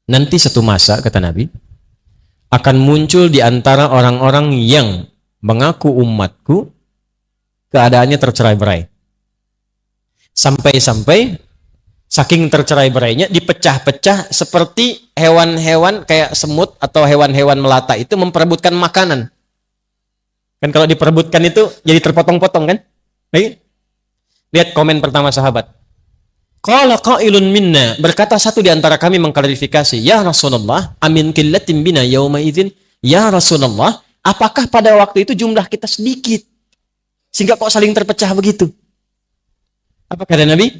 Nanti satu masa, kata Nabi, akan muncul di antara orang-orang yang mengaku umatku, keadaannya tercerai-berai. Sampai-sampai saking tercerai-berainya dipecah-pecah seperti hewan-hewan kayak semut atau hewan-hewan melata itu memperebutkan makanan. Kan kalau diperebutkan itu jadi terpotong-potong kan? Lihat komen pertama sahabat. Qala qailun minna, berkata satu di antara kami mengklarifikasi, ya Rasulullah, amin qillatin bina yauma idzin, ya Rasulullah, apakah pada waktu itu jumlah kita sedikit sehingga kok saling terpecah begitu? Apa kata Nabi?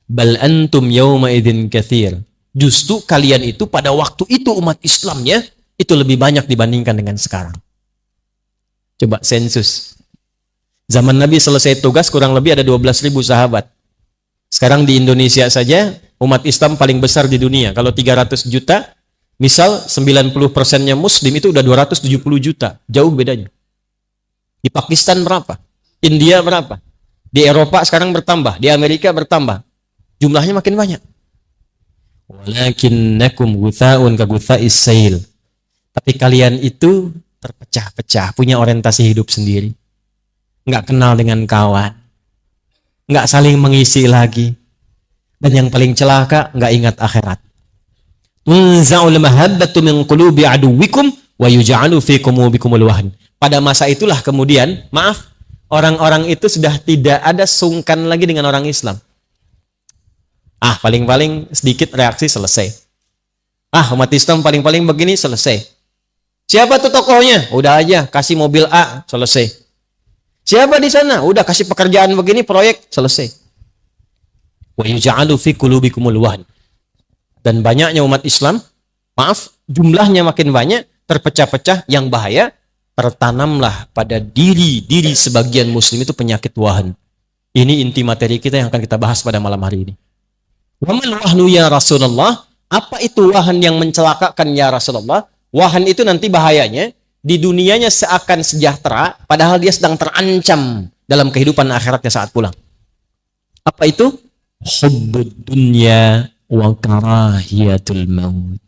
Bal antum yauma idzin katsir. Justru kalian itu pada waktu itu umat Islamnya itu lebih banyak dibandingkan dengan sekarang. Coba sensus. Zaman Nabi selesai tugas kurang lebih ada 12.000 sahabat. Sekarang di Indonesia saja umat Islam paling besar di dunia. Kalau 300 juta, misal 90%-nya Muslim itu udah 270 juta. Jauh bedanya. Di Pakistan berapa? India berapa? Di Eropa sekarang bertambah. Di Amerika bertambah. Jumlahnya makin banyak. Walakinnakum gutha'un ka gutha'is sail. Tapi kalian itu terpecah-pecah, punya orientasi hidup sendiri. Nggak kenal dengan kawan. Nggak saling mengisi lagi. Dan yang paling celaka, nggak ingat akhirat. Tunza'ul mahabbatu min qulubi aduwikum wa yuj'alu fi qulubikumul wahn. Pada masa itulah kemudian, maaf, orang-orang itu sudah tidak ada sungkan lagi dengan orang Islam. Paling-paling sedikit reaksi selesai. Umat Islam paling-paling begini selesai. Siapa tuh tokohnya? Udah aja, kasih mobil A, selesai. Siapa di sana? Udah kasih pekerjaan begini, proyek, selesai. Wa yuj'alu fi qulubikumul wahn. Dan banyaknya umat Islam, maaf, jumlahnya makin banyak, terpecah-pecah, yang bahaya, tertanamlah pada diri sebagian muslim itu penyakit wahan. Ini inti materi kita yang akan kita bahas pada malam hari ini. Wa mal wahnu ya Rasulullah? Apa itu wahan yang mencelakakan ya Rasulullah? Wahan itu nanti bahayanya, di dunianya seakan sejahtera, padahal dia sedang terancam dalam kehidupan akhiratnya saat pulang. Apa itu? Hubbud dunya wa karahiyatul maut.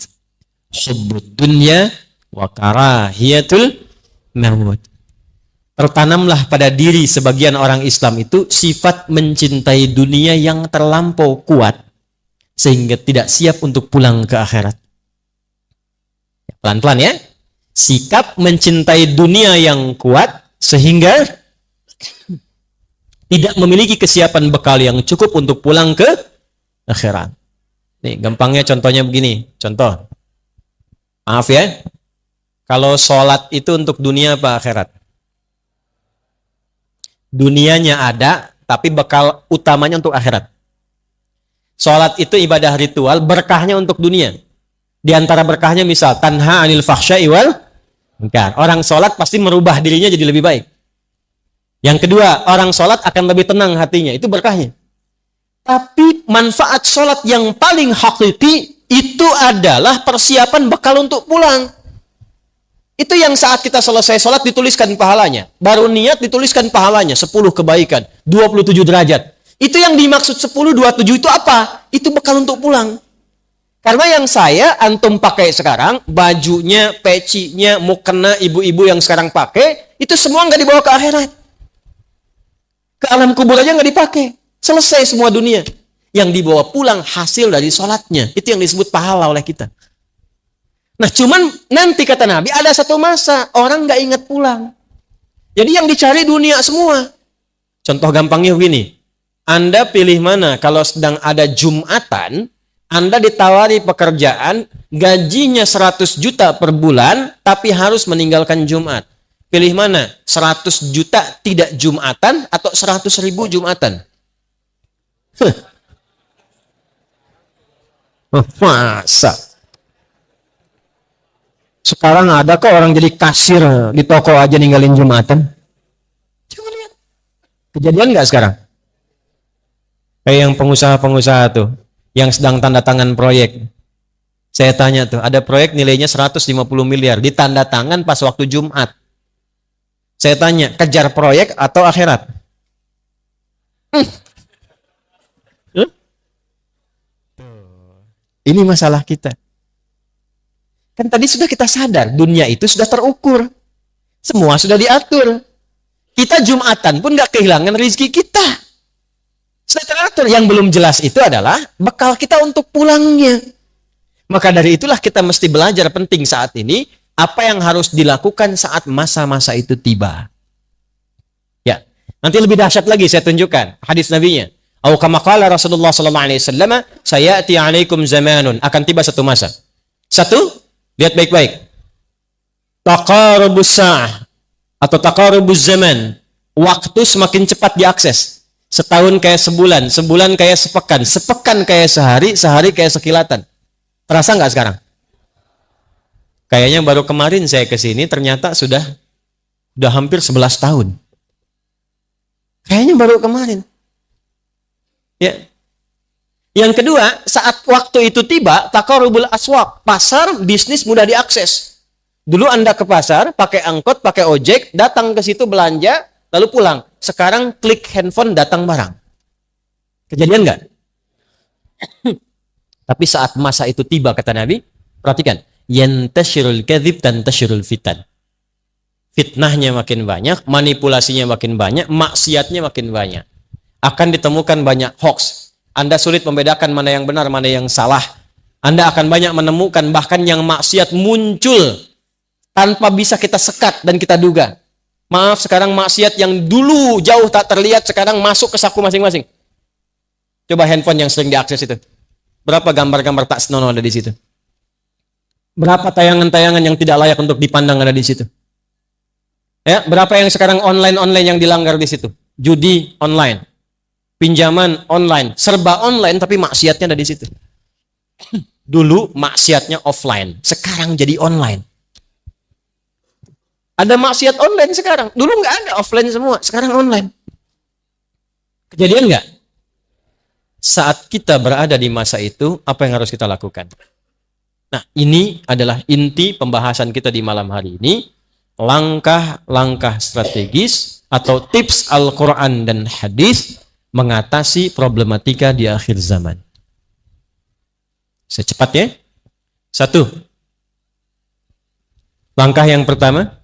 Hubbud dunya wa karahiyatul maut. Tertanamlah pada diri sebagian orang Islam itu sifat mencintai dunia yang terlampau kuat, sehingga tidak siap untuk pulang ke akhirat. Pelan-pelan ya. Sikap mencintai dunia yang kuat sehingga tidak memiliki kesiapan bekal yang cukup untuk pulang ke akhirat. Nih, gampangnya contohnya begini. Contoh. Maaf ya. Kalau sholat itu untuk dunia apa akhirat? Dunianya ada, tapi bekal utamanya untuk akhirat. Sholat itu ibadah ritual, berkahnya untuk dunia. Di antara berkahnya misal tanha anil fahsya'i wal munkar. Orang sholat pasti merubah dirinya jadi lebih baik. Yang kedua, orang sholat akan lebih tenang hatinya. Itu berkahnya. Tapi manfaat sholat yang paling hakiki itu adalah persiapan bekal untuk pulang. Itu yang saat kita selesai sholat dituliskan pahalanya. Baru niat dituliskan pahalanya. 10 kebaikan, 27 derajat. Itu yang dimaksud 10, 27 itu apa? Itu bekal untuk pulang. Karena yang antum pakai sekarang, bajunya, pecinya, mukena ibu-ibu yang sekarang pakai, itu semua nggak dibawa ke akhirat. Ke alam kubur aja nggak dipakai. Selesai semua dunia. Yang dibawa pulang hasil dari sholatnya. Itu yang disebut pahala oleh kita. Nah cuman nanti kata Nabi, ada satu masa, orang nggak ingat pulang. Jadi yang dicari dunia semua. Contoh gampangnya begini. Anda pilih mana kalau sedang ada Jumatan, Anda ditawari pekerjaan, gajinya 100 juta per bulan, tapi harus meninggalkan Jumat. Pilih mana? 100 juta tidak Jumatan atau 100.000 Jumatan? Masa? Sekarang ada kok orang jadi kasir di toko aja ninggalin Jumatan? Coba lihat. Kejadian nggak sekarang? Kayak yang pengusaha-pengusaha tuh, yang sedang tanda tangan proyek. Saya tanya tuh, ada proyek nilainya 150 miliar, ditanda tangan pas waktu Jumat. Saya tanya, kejar proyek atau akhirat? Ini masalah kita. Kan tadi sudah kita sadar, dunia itu sudah terukur. Semua sudah diatur. Kita Jumatan pun nggak kehilangan rezeki kita. Sudah teratur. Yang belum jelas itu adalah bekal kita untuk pulangnya. Maka dari itulah kita mesti belajar penting saat ini, apa yang harus dilakukan saat masa-masa itu tiba. Ya, nanti lebih dahsyat lagi saya tunjukkan hadis nabinya. Au kama qala Rasulullah sallallahu alaihi wasallam, sayati 'alaikum zamanun, akan tiba satu masa. Satu, lihat baik-baik. Taqarubus sa'ah atau taqarubuz zaman. Waktu semakin cepat diakses. Setahun kayak sebulan, sebulan kayak sepekan, sepekan kayak sehari, sehari kayak sekilatan. Terasa nggak sekarang? Kayaknya baru kemarin saya ke sini ternyata sudah hampir 11 tahun. Kayaknya baru kemarin. Ya. Yang kedua, saat waktu itu tiba, taqarubul aswaq, pasar bisnis mudah diakses. Dulu Anda ke pasar, pakai angkot, pakai ojek, datang ke situ belanja, lalu pulang. Sekarang klik handphone, datang barang. Kejadian nggak? Tapi saat masa itu tiba, kata Nabi, perhatikan, yantashirul kadzib dan tashirul fitan. Fitnahnya makin banyak, manipulasinya makin banyak, maksiatnya makin banyak. Akan ditemukan banyak hoax. Anda sulit membedakan mana yang benar, mana yang salah. Anda akan banyak menemukan bahkan yang maksiat muncul tanpa bisa kita sekat dan kita duga. Maaf, sekarang maksiat yang dulu jauh tak terlihat sekarang masuk ke saku masing-masing. Coba handphone yang sering diakses itu. Berapa gambar-gambar tak senonoh ada di situ? Berapa tayangan-tayangan yang tidak layak untuk dipandang ada di situ? Ya, berapa yang sekarang online-online yang dilanggar di situ? Judi online, pinjaman online, serba online tapi maksiatnya ada di situ. Dulu maksiatnya offline, sekarang jadi online. Ada maksiat online sekarang. Dulu nggak ada, offline semua, sekarang online. Kejadian nggak? Saat kita berada di masa itu, apa yang harus kita lakukan? Nah, ini adalah inti pembahasan kita di malam hari ini. Langkah-langkah strategis atau tips Al-Quran dan hadis mengatasi problematika di akhir zaman. Secepatnya. Satu. Langkah yang pertama,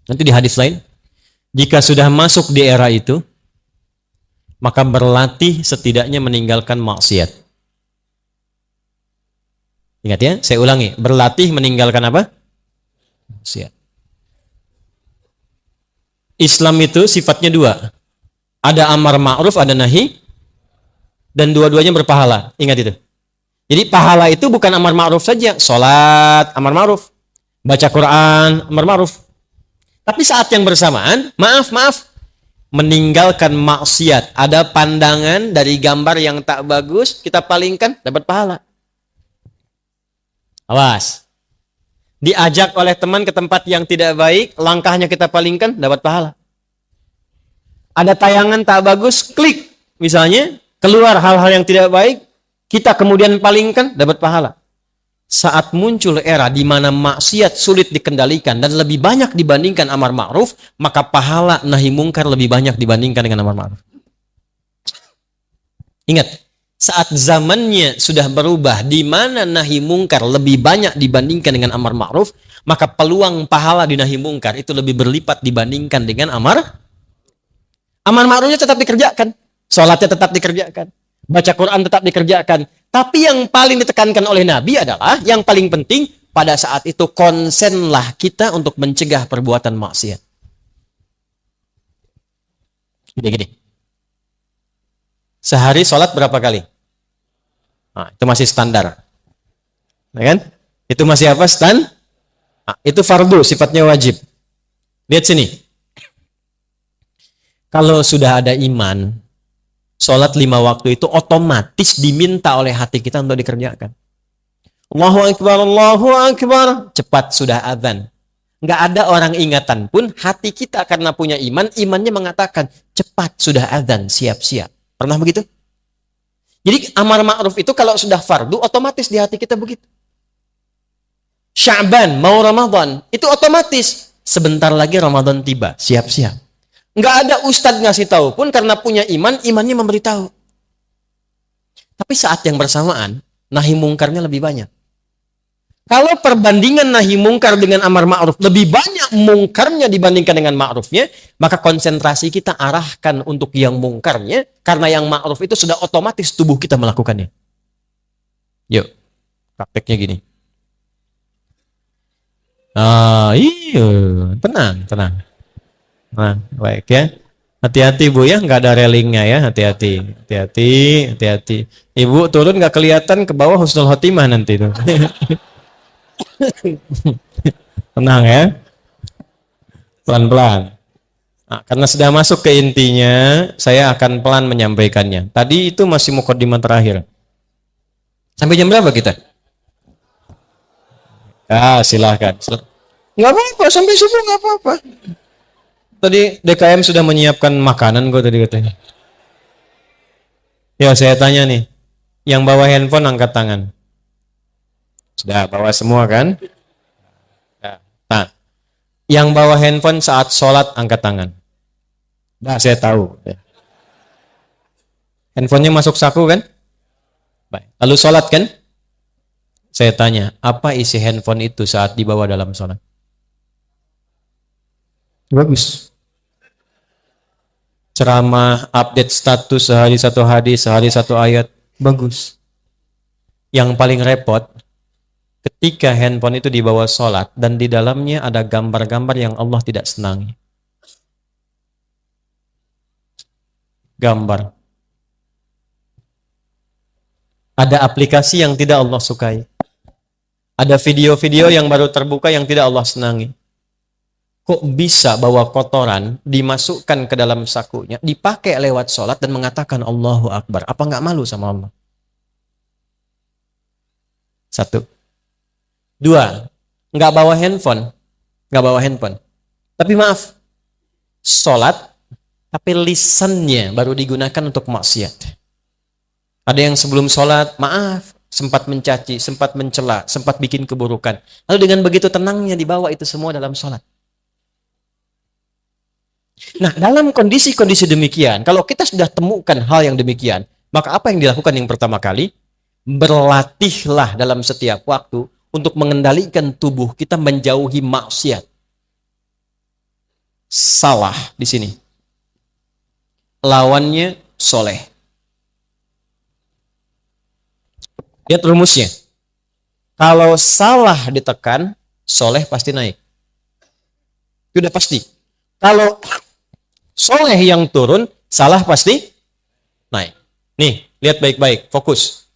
nanti di hadis lain, jika sudah masuk di era itu, maka berlatih setidaknya meninggalkan maksiat. Ingat ya, saya ulangi, berlatih meninggalkan apa? Maksiat. Islam itu sifatnya dua. Ada amar ma'ruf, ada nahi, dan dua-duanya berpahala. Ingat itu. Jadi pahala itu bukan amar ma'ruf saja. Sholat, amar ma'ruf. Baca Quran, amar ma'ruf. Tapi saat yang bersamaan, maaf, meninggalkan maksiat. Ada pandangan dari gambar yang tak bagus, kita palingkan, dapat pahala. Awas. Diajak oleh teman ke tempat yang tidak baik, langkahnya kita palingkan, dapat pahala. Ada tayangan tak bagus, klik. Misalnya, keluar hal-hal yang tidak baik, kita kemudian palingkan, dapat pahala. Saat muncul era di mana maksiat sulit dikendalikan dan lebih banyak dibandingkan amar ma'ruf, maka pahala nahi mungkar lebih banyak dibandingkan dengan amar ma'ruf. Ingat, saat zamannya sudah berubah, di mana nahi mungkar lebih banyak dibandingkan dengan amar ma'ruf, maka peluang pahala di nahi mungkar itu lebih berlipat dibandingkan dengan amar ma'rufnya tetap dikerjakan, sholatnya tetap dikerjakan, baca Quran tetap dikerjakan. Tapi yang paling ditekankan oleh Nabi adalah, yang paling penting pada saat itu konsenlah kita untuk mencegah perbuatan maksiat. Gini. Sehari sholat berapa kali? Nah, itu masih standar. Nah, kan? Itu masih apa? Nah, itu fardu, sifatnya wajib. Lihat sini. Kalau sudah ada iman, sholat 5 waktu itu otomatis diminta oleh hati kita untuk dikerjakan. Allahu Akbar, Allahu Akbar. Cepat sudah azan. Nggak ada orang ingatan pun, hati kita karena punya iman, imannya mengatakan, cepat sudah azan, siap-siap. Pernah begitu? Jadi amar ma'ruf itu kalau sudah fardu, otomatis di hati kita begitu. Sya'ban, mau Ramadan, itu otomatis. Sebentar lagi Ramadan tiba, siap-siap. Nggak ada ustadz ngasih tahu pun, karena punya iman, imannya memberitahu. Tapi saat yang bersamaan, nahi mungkarnya lebih banyak. Kalau perbandingan nahi mungkar dengan amar ma'ruf lebih banyak mungkarnya dibandingkan dengan ma'rufnya, maka konsentrasi kita arahkan untuk yang mungkarnya, karena yang ma'ruf itu sudah otomatis tubuh kita melakukannya. Yuk, prakteknya gini. Iya, tenang, tenang. Nah, baik ya. Hati-hati Bu ya, nggak ada railingnya ya, hati-hati, hati-hati, hati-hati. Ibu turun nggak kelihatan ke bawah husnul khotimah nanti tuh. Tenang ya, pelan-pelan. Nah, karena sudah masuk ke intinya, saya akan pelan menyampaikannya. Tadi itu masih mukadimah terakhir. Sampai jam berapa kita? Silahkan. Nggak apa-apa, sampai subuh nggak apa-apa. Tadi DKM sudah menyiapkan makanan kok tadi katanya. Ya, saya tanya nih, yang bawa handphone angkat tangan. Sudah bawa semua kan? Nah, yang bawa handphone saat sholat angkat tangan. Nah, saya tahu. Handphonenya masuk saku kan? Baik. Lalu sholat kan? Saya tanya, apa isi handphone itu saat dibawa dalam sholat? Bagus. Ceramah, update status sehari satu hadis, sehari satu ayat. Bagus. Yang paling repot, ketika handphone itu dibawa sholat dan di dalamnya ada gambar-gambar yang Allah tidak senangi. Gambar. Ada aplikasi yang tidak Allah sukai. Ada video-video yang baru terbuka yang tidak Allah senangi. Kok bisa bawa kotoran, dimasukkan ke dalam sakunya, dipakai lewat sholat dan mengatakan Allahu Akbar? Apa nggak malu sama Allah? Satu. Dua, nggak bawa handphone. Nggak bawa handphone. Tapi maaf, sholat, tapi lisannya baru digunakan untuk maksiat. Ada yang sebelum sholat, maaf, sempat mencaci, sempat mencela, sempat bikin keburukan. Lalu dengan begitu tenangnya dibawa itu semua dalam sholat. Nah, dalam kondisi-kondisi demikian, kalau kita sudah temukan hal yang demikian, maka apa yang dilakukan yang pertama kali? Berlatihlah dalam setiap waktu untuk mengendalikan tubuh kita menjauhi maksiat. Salah di sini. Lawannya soleh. Lihat rumusnya. Kalau salah ditekan, soleh pasti naik. Sudah pasti. Kalau soleh yang turun, salah pasti naik. Nih, lihat baik-baik, fokus.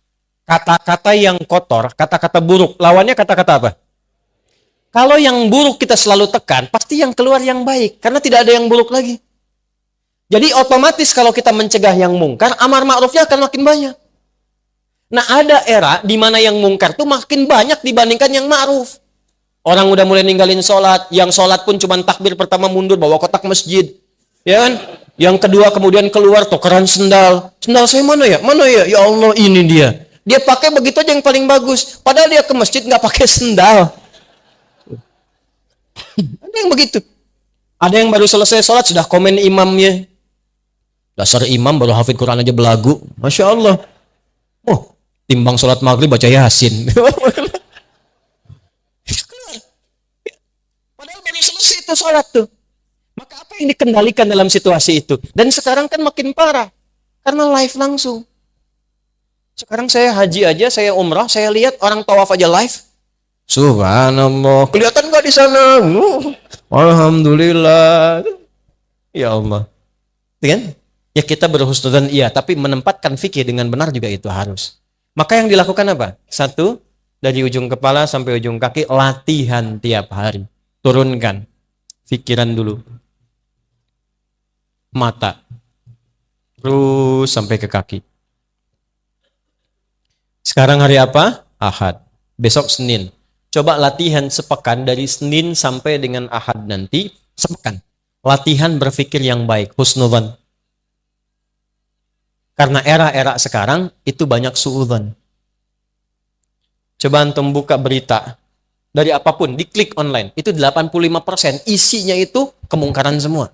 Kata-kata yang kotor, kata-kata buruk, lawannya kata-kata apa? Kalau yang buruk kita selalu tekan, pasti yang keluar yang baik, karena tidak ada yang buruk lagi. Jadi otomatis kalau kita mencegah yang mungkar, amar ma'rufnya akan makin banyak. Nah, ada era di mana yang mungkar tuh makin banyak dibandingkan yang ma'ruf. Orang udah mulai ninggalin sholat, yang sholat pun cuma takbir pertama mundur, bawa kotak masjid. Ya kan? Yang kedua kemudian keluar tukeran sendal. Sendal saya mana ya? Mana ya? Ya Allah, ini dia. Dia pakai begitu aja yang paling bagus. Padahal dia ke masjid nggak pakai sendal. Ada yang begitu. Ada yang baru selesai sholat sudah komen imamnya. Dasar imam baru hafid Quran aja belagu. Masya Allah. Oh, timbang sholat maghrib baca Yasin. Padahal baru selesai itu sholat tuh. Maka apa yang dikendalikan dalam situasi itu? Dan sekarang kan makin parah. Karena live langsung. Sekarang saya haji aja, saya umrah, saya lihat orang tawaf aja live. Subhanallah. Kelihatan nggak di sana? Alhamdulillah. Ya Allah. Kan? Ya kita berhusnudzon iya, tapi menempatkan fikih dengan benar juga itu harus. Maka yang dilakukan apa? Satu, dari ujung kepala sampai ujung kaki, latihan tiap hari. Turunkan pikiran dulu. Mata. Terus sampai ke kaki. Sekarang hari apa? Ahad. Besok Senin. Coba latihan sepekan dari Senin sampai dengan Ahad nanti. Sepekan. Latihan berpikir yang baik. Husnudzon. Karena era-era sekarang itu banyak suudzon. Coba antum buka berita dari apapun, diklik online, itu 85% isinya itu kemungkaran semua.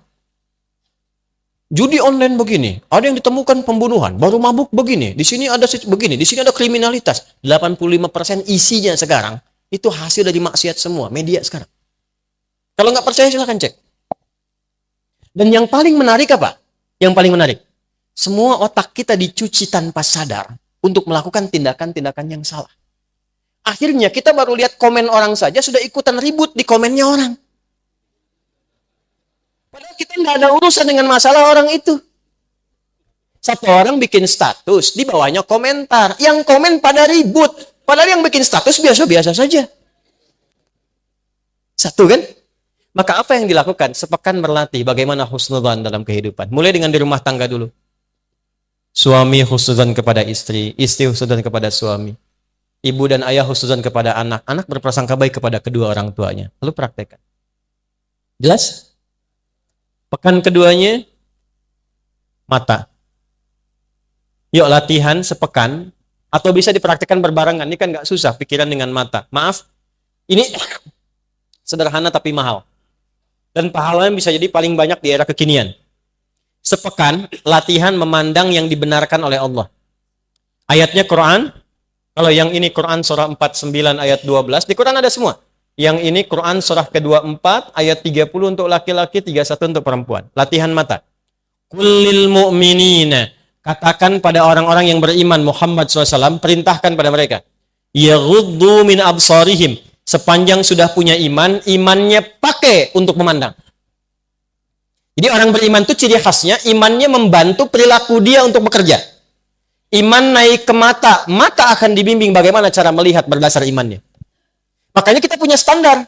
Judi online begini, ada yang ditemukan pembunuhan, baru mabuk begini, di sini ada begini, di sini ada kriminalitas. 85% isinya sekarang Itu hasil dari maksiat semua, media sekarang. Kalau nggak percaya silahkan cek. Dan yang paling menarik apa? Yang paling menarik, semua otak kita dicuci tanpa sadar untuk melakukan tindakan-tindakan yang salah. Akhirnya kita baru lihat komen orang saja sudah ikutan ribut di komennya orang. Padahal kita nggak ada urusan dengan masalah orang itu. Satu orang bikin status, di bawahnya komentar. Yang komen pada ribut. Padahal yang bikin status biasa-biasa saja. Satu kan? Maka apa yang dilakukan? Sepekan berlatih bagaimana husnudzan dalam kehidupan. Mulai dengan di rumah tangga dulu. Suami husnudzan kepada istri, istri husnudzan kepada suami. Ibu dan ayah husnudzan kepada anak, anak berprasangka baik kepada kedua orang tuanya. Lalu praktekkan. Jelas? Pekan keduanya, mata. Yuk latihan sepekan, atau bisa dipraktekkan berbarengan. Ini kan nggak susah, pikiran dengan mata. Maaf, ini sederhana tapi mahal. Dan pahalanya bisa jadi paling banyak di era kekinian. Sepekan, latihan memandang yang dibenarkan oleh Allah. Ayatnya Quran, kalau yang ini Quran surah 49 ayat 12, di Quran ada semua. Yang ini Quran surah ke-24 ayat 30 untuk laki-laki, 31 untuk perempuan. Latihan mata. Kullil mu'minina. Katakan pada orang-orang yang beriman Muhammad SAW, perintahkan pada mereka. Yaghuddu min absarihim. Sepanjang sudah punya iman, imannya pakai untuk memandang. Jadi orang beriman itu ciri khasnya, imannya membantu perilaku dia untuk bekerja. Iman naik ke mata, mata akan dibimbing bagaimana cara melihat berdasar imannya. Makanya kita punya standar.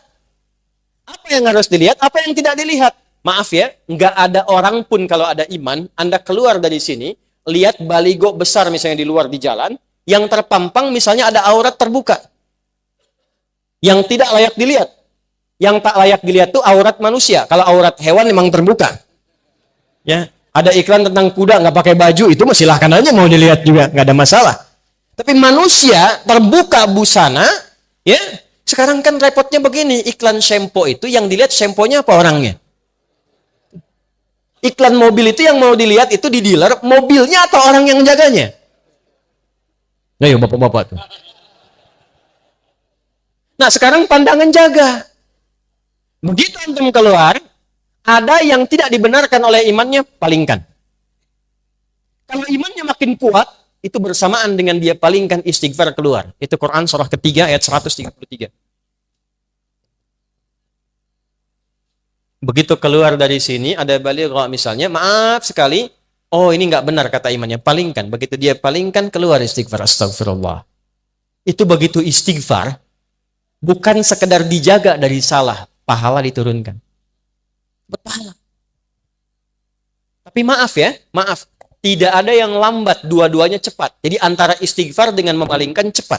Apa yang harus dilihat, apa yang tidak dilihat. Maaf ya, nggak ada orang pun kalau ada iman, Anda keluar dari sini, lihat baligo besar misalnya di luar di jalan, yang terpampang misalnya ada aurat terbuka. Yang tidak layak dilihat. Yang tak layak dilihat itu aurat manusia. Kalau aurat hewan memang terbuka. Ya, ada iklan tentang kuda nggak pakai baju, itu silahkan aja mau dilihat juga, nggak ada masalah. Tapi manusia terbuka busana, ya. Sekarang kan repotnya begini, iklan shampoo itu yang dilihat shampoo-nya apa orangnya? Iklan mobil itu yang mau dilihat itu di dealer, mobilnya atau orang yang jaganya? Ayo bapak-bapak tuh. Nah sekarang pandangan jaga. Begitu antum keluar, ada yang tidak dibenarkan oleh imannya, palingkan. Kalau imannya makin kuat, itu bersamaan dengan dia palingkan istighfar keluar. Itu Quran surah ketiga ayat 133. Begitu keluar dari sini, ada baligha misalnya, maaf sekali, oh ini nggak benar kata imannya, palingkan. Begitu dia palingkan, keluar istighfar, astagfirullah. Itu begitu istighfar, bukan sekedar dijaga dari salah, pahala diturunkan. Berpahala. Tapi maaf ya, maaf. Tidak ada yang lambat, dua-duanya cepat. Jadi antara istighfar dengan memalingkan cepat.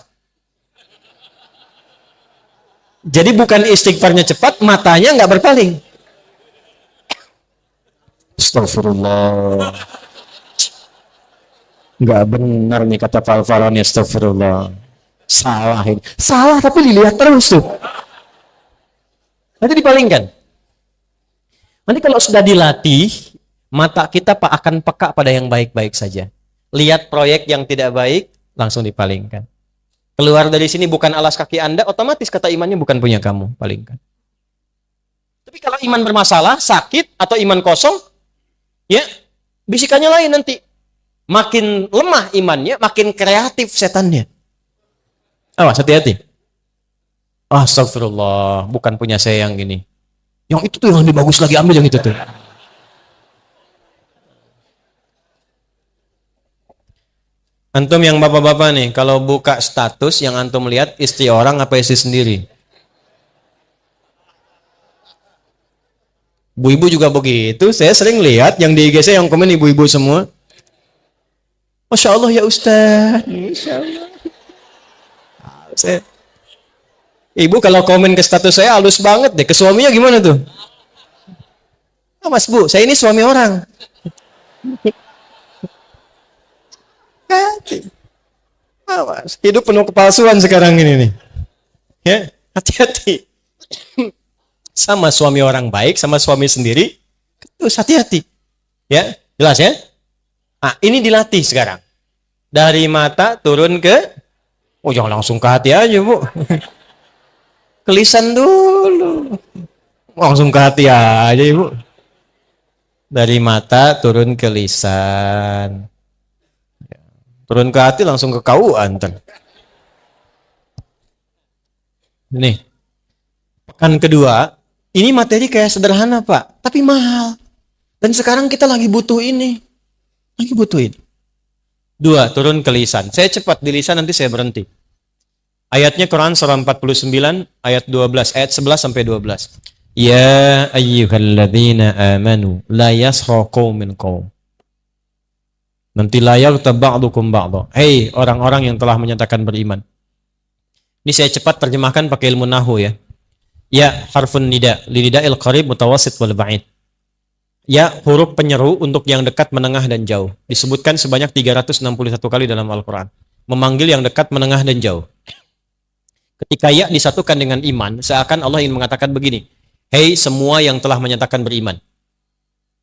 Jadi bukan istighfarnya cepat, matanya nggak berpaling. Astagfirullah. Nggak benar nih kata Pak Al-Farani, astagfirullah. Salah ini. Salah tapi dilihat terus tuh. Nanti dipalingkan. Nanti kalau sudah dilatih, mata kita akan peka pada yang baik-baik saja. Lihat proyek yang tidak baik, langsung dipalingkan. Keluar dari sini bukan alas kaki Anda, otomatis kata imannya bukan punya kamu, palingkan. Tapi kalau iman bermasalah, sakit, atau iman kosong, ya, bisikannya lain nanti. Makin lemah imannya, makin kreatif setannya. Awas, hati-hati. Astagfirullah, bukan punya saya yang ini. Yang itu tuh yang lebih bagus lagi, ambil yang itu tuh. Antum yang bapak-bapak nih, kalau buka status yang antum lihat istri orang apa istri sendiri? Ibu-ibu juga begitu. Saya sering lihat yang di IG saya yang komen ibu-ibu semua. Masya Allah ya Ustaz. Masya Allah. Ibu kalau komen ke status saya halus banget deh. Ke suaminya gimana tuh? Oh, Mas Bu, saya ini suami orang. Awas, hidup penuh kepalsuan sekarang ini nih. Ya, hati-hati. Sama suami orang baik, sama suami sendiri, terus hati-hati. Ya, jelas ya? Nah, ini dilatih sekarang. Dari mata turun ke, oh jangan langsung ke hati aja Bu. Ke lisan dulu. Langsung ke hati aja, Ibu. Dari mata turun ke lisan. Turun ke hati langsung ke kauan. Nih, pekan kedua, ini materi kayak sederhana, Pak, tapi mahal. Dan sekarang kita lagi butuh ini. Lagi butuh ini. Dua, turun ke lisan. Saya cepat di lisan, nanti saya berhenti. Ayatnya Quran surah 49, ayat 12, ayat 11 sampai 12. Ya ayyuhalladzina amanu la yasra qaumin qaum. Nanti la yaghtab ba'dukum ba'dha. Hei orang-orang yang telah menyatakan beriman. Ini saya cepat terjemahkan pakai ilmu nahu ya. Ya harfun nida, linida'il qarib mutawassit wal ba'id. Ya huruf penyeru untuk yang dekat, menengah dan jauh. Disebutkan sebanyak 361 kali dalam Al-Qur'an. Memanggil yang dekat, menengah dan jauh. Ketika ya disatukan dengan iman, seakan Allah ingin mengatakan begini. Hei semua yang telah menyatakan beriman.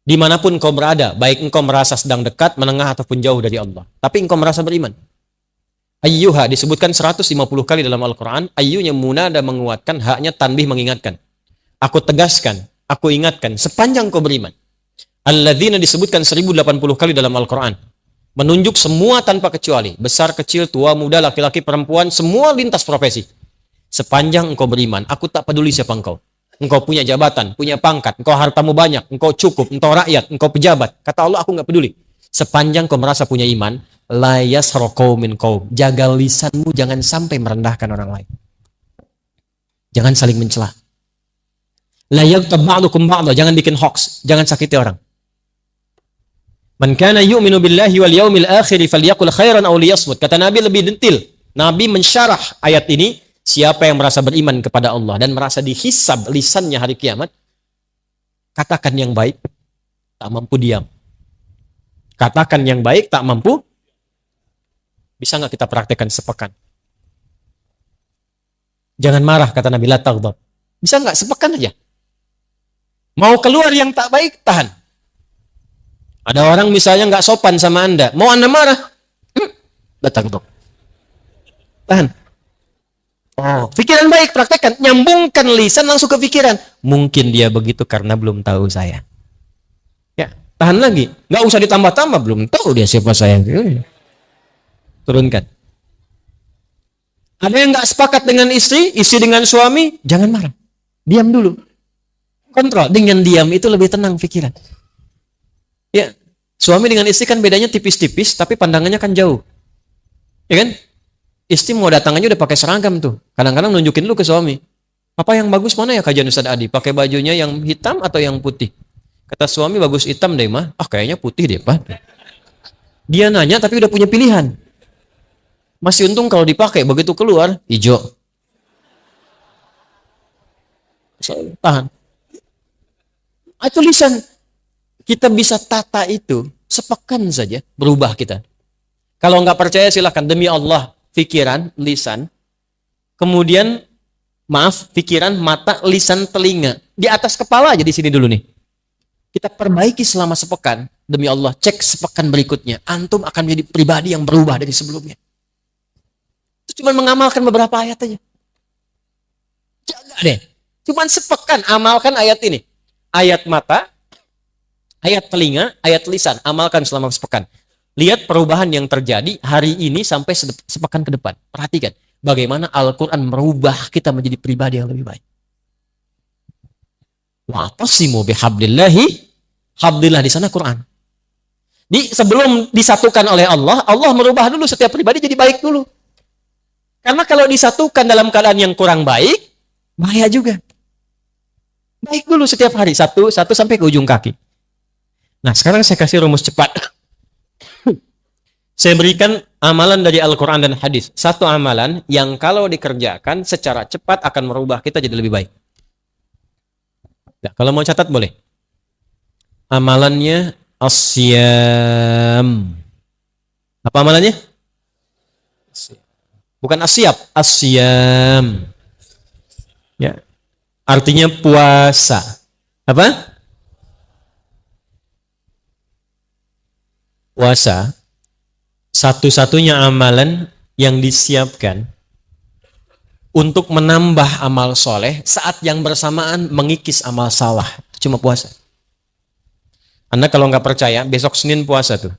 Dimanapun kau berada, baik engkau merasa sedang dekat, menengah ataupun jauh dari Allah. Tapi engkau merasa beriman. Ayyuha disebutkan 150 kali dalam Al-Quran. Ayyunya munada menguatkan, haknya tanbih mengingatkan. Aku tegaskan, aku ingatkan, sepanjang kau beriman. Alladzina disebutkan 1080 kali dalam Al-Quran. Menunjuk semua tanpa kecuali. Besar, kecil, tua, muda, laki-laki, perempuan, semua lintas profesi. Sepanjang engkau beriman, aku tak peduli siapa engkau. Engkau punya jabatan, punya pangkat, engkau hartamu banyak, engkau cukup, engkau rakyat, engkau pejabat. Kata Allah, aku nggak peduli. Sepanjang kau merasa punya iman, la yasra qaumin qaum. Jaga lisanmu, jangan sampai merendahkan orang lain. Jangan saling mencela. La yaghtab ba'dukum ba'dha, jangan bikin hoax, jangan sakiti orang. Man kana yu'minu billahi wal yaumil akhir falyaqul khairan aw liyasmut. Kata Nabi lebih detail. Nabi mensyarah ayat ini, siapa yang merasa beriman kepada Allah dan merasa dihisab lisannya hari kiamat, katakan yang baik, tak mampu diam. Katakan yang baik, tak mampu. Bisa nggak kita praktekkan sepekan? Jangan marah, kata Nabi, la taghdab. Bisa nggak sepekan aja? Mau keluar yang tak baik, tahan. Ada orang misalnya nggak sopan sama Anda, mau Anda marah, datang dong. Tahan. Oh, pikiran baik, praktekkan. Nyambungkan lisan langsung ke pikiran. Mungkin dia begitu karena belum tahu saya. Ya, tahan lagi. Nggak usah ditambah-tambah, belum tahu dia siapa saya. Turunkan. Ada yang nggak sepakat dengan istri dengan suami, jangan marah. Diam dulu. Kontrol. Dengan diam itu lebih tenang pikiran. Ya, suami dengan istri kan bedanya tipis-tipis, tapi pandangannya kan jauh. Ya kan? Istri mau datang aja udah pakai seragam tuh. Kadang-kadang nunjukin dulu ke suami. Apa yang bagus mana ya kajian Ustaz Adi? Pakai bajunya yang hitam atau yang putih? Kata suami bagus hitam deh mah. Ah kayaknya putih deh Pak. Dia nanya tapi udah punya pilihan. Masih untung kalau dipakai, begitu keluar hijau. Tahan. Itu lisan. Kita bisa tata itu sepekan saja berubah kita. Kalau nggak percaya silahkan, demi Allah, pikiran, lisan, kemudian pikiran, mata, lisan, telinga, di atas kepala aja di sini dulu nih. Kita perbaiki selama sepekan, demi Allah, cek sepekan berikutnya, antum akan menjadi pribadi yang berubah dari sebelumnya. Itu cuma mengamalkan beberapa ayat aja. Jaga deh, cuma sepekan amalkan ayat ini, ayat mata, ayat telinga, ayat lisan, amalkan selama sepekan. Lihat perubahan yang terjadi hari ini sampai sepekan ke depan. Perhatikan bagaimana Al-Quran merubah kita menjadi pribadi yang lebih baik. Wa'tasimu bihablillahi, hablillah di sana Quran. Sebelum disatukan oleh Allah, Allah merubah dulu setiap pribadi jadi baik dulu. Karena kalau disatukan dalam keadaan yang kurang baik, bahaya juga. Baik dulu setiap hari, satu sampai ke ujung kaki. Nah, sekarang saya kasih rumus cepat. Saya berikan amalan dari Al-Quran dan hadis. Satu amalan yang kalau dikerjakan secara cepat akan merubah kita jadi lebih baik. Nah, kalau mau catat boleh. Amalannya asyam. Apa amalannya? Bukan asyap, asyam. Ya. Artinya puasa. Apa? Puasa, satu-satunya amalan yang disiapkan untuk menambah amal soleh saat yang bersamaan mengikis amal salah. Cuma puasa. Anda kalau nggak percaya, besok Senin puasa tuh.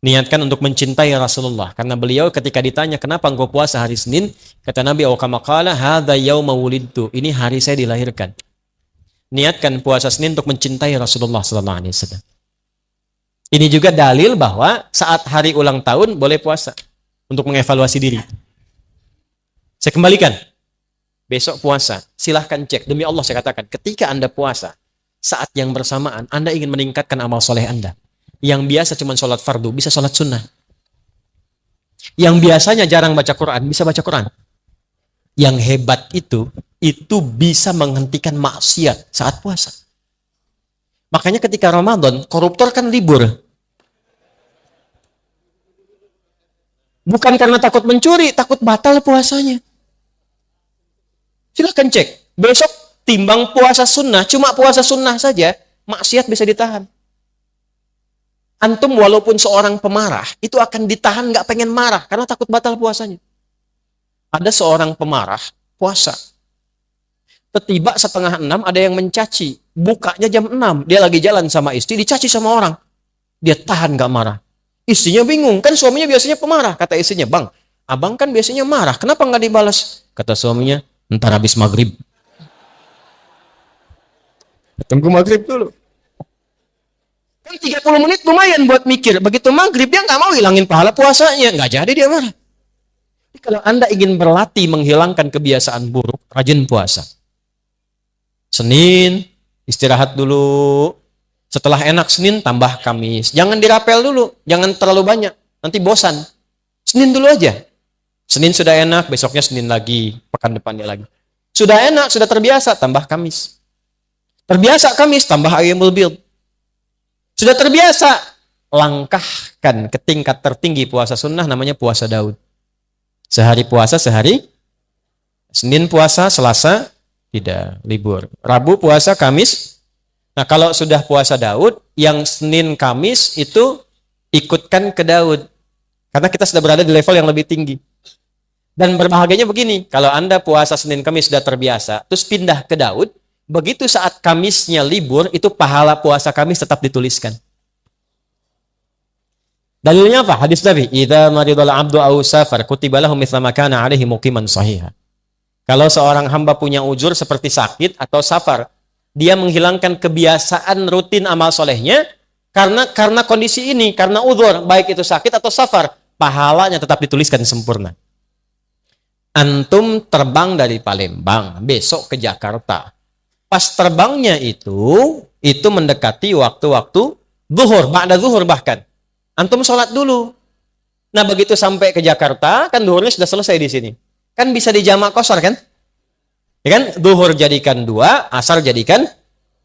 Niatkan untuk mencintai Rasulullah. Karena beliau ketika ditanya, kenapa engkau puasa hari Senin? Kata Nabi, kama qala hadza yauma wulidtu. Ini hari saya dilahirkan. Niatkan puasa Senin untuk mencintai Rasulullah sallallahu alaihi wasallam. Ini juga dalil bahwa saat hari ulang tahun boleh puasa untuk mengevaluasi diri. Saya kembalikan. Besok puasa, silahkan cek. Demi Allah saya katakan, ketika Anda puasa, saat yang bersamaan Anda ingin meningkatkan amal soleh Anda. Yang biasa cuma sholat fardu, bisa sholat sunnah. Yang biasanya jarang baca Quran, bisa baca Quran. Yang hebat itu bisa menghentikan maksiat saat puasa. Makanya ketika Ramadan, koruptor kan libur. Bukan karena takut mencuri, takut batal puasanya. Silahkan cek. Besok timbang puasa sunnah, cuma puasa sunnah saja, maksiat bisa ditahan. Antum walaupun seorang pemarah, itu akan ditahan nggak pengen marah, karena takut batal puasanya. Ada seorang pemarah, puasa. Tiba 5:30 ada yang mencaci. Bukanya jam 6, dia lagi jalan sama istri, dicaci sama orang. Dia tahan nggak marah. Istrinya bingung, kan suaminya biasanya pemarah. Kata istrinya, bang, abang kan biasanya marah, kenapa nggak dibalas? Kata suaminya, ntar habis maghrib. Tunggu maghrib dulu. Kan 30 menit lumayan buat mikir. Begitu maghrib dia nggak mau hilangin pahala puasanya. Nggak jadi dia marah. Jadi kalau Anda ingin berlatih menghilangkan kebiasaan buruk, rajin puasa. Senin, istirahat dulu. Setelah enak Senin, tambah Kamis. Jangan dirapel dulu. Jangan terlalu banyak. Nanti bosan. Senin dulu aja. Senin sudah enak, besoknya Senin lagi. Pekan depannya lagi. Sudah enak, sudah terbiasa, tambah Kamis. Terbiasa Kamis, tambah Ayyamul Bid. Sudah terbiasa, langkahkan ke tingkat tertinggi puasa sunnah, namanya puasa Daud. Sehari puasa, sehari. Senin puasa, Selasa tidak, libur. Rabu puasa, Kamis. Nah kalau sudah puasa Daud, yang Senin Kamis itu ikutkan ke Daud. Karena kita sudah berada di level yang lebih tinggi. Dan berbahagianya begini, kalau Anda puasa Senin Kamis sudah terbiasa, terus pindah ke Daud, begitu saat Kamisnya libur, itu pahala puasa Kamis tetap dituliskan. Dalilnya apa? Hadis Nabi, "Idza maridal 'abdu aw safar kutiba lahu mithla ma kana 'alaihi muqiman shahiha." Kalau seorang hamba punya ujur seperti sakit atau safar, dia menghilangkan kebiasaan rutin amal solehnya karena kondisi ini, karena udzur, baik itu sakit atau safar, pahalanya tetap dituliskan sempurna. Antum terbang dari Palembang, besok ke Jakarta. Pas terbangnya itu mendekati waktu-waktu zuhur, ba'da zuhur bahkan. Antum sholat dulu. Nah begitu sampai ke Jakarta, kan zuhurnya sudah selesai di sini. Kan bisa dijamak qashar kan? Ya kan? Zuhur jadikan 2, asar jadikan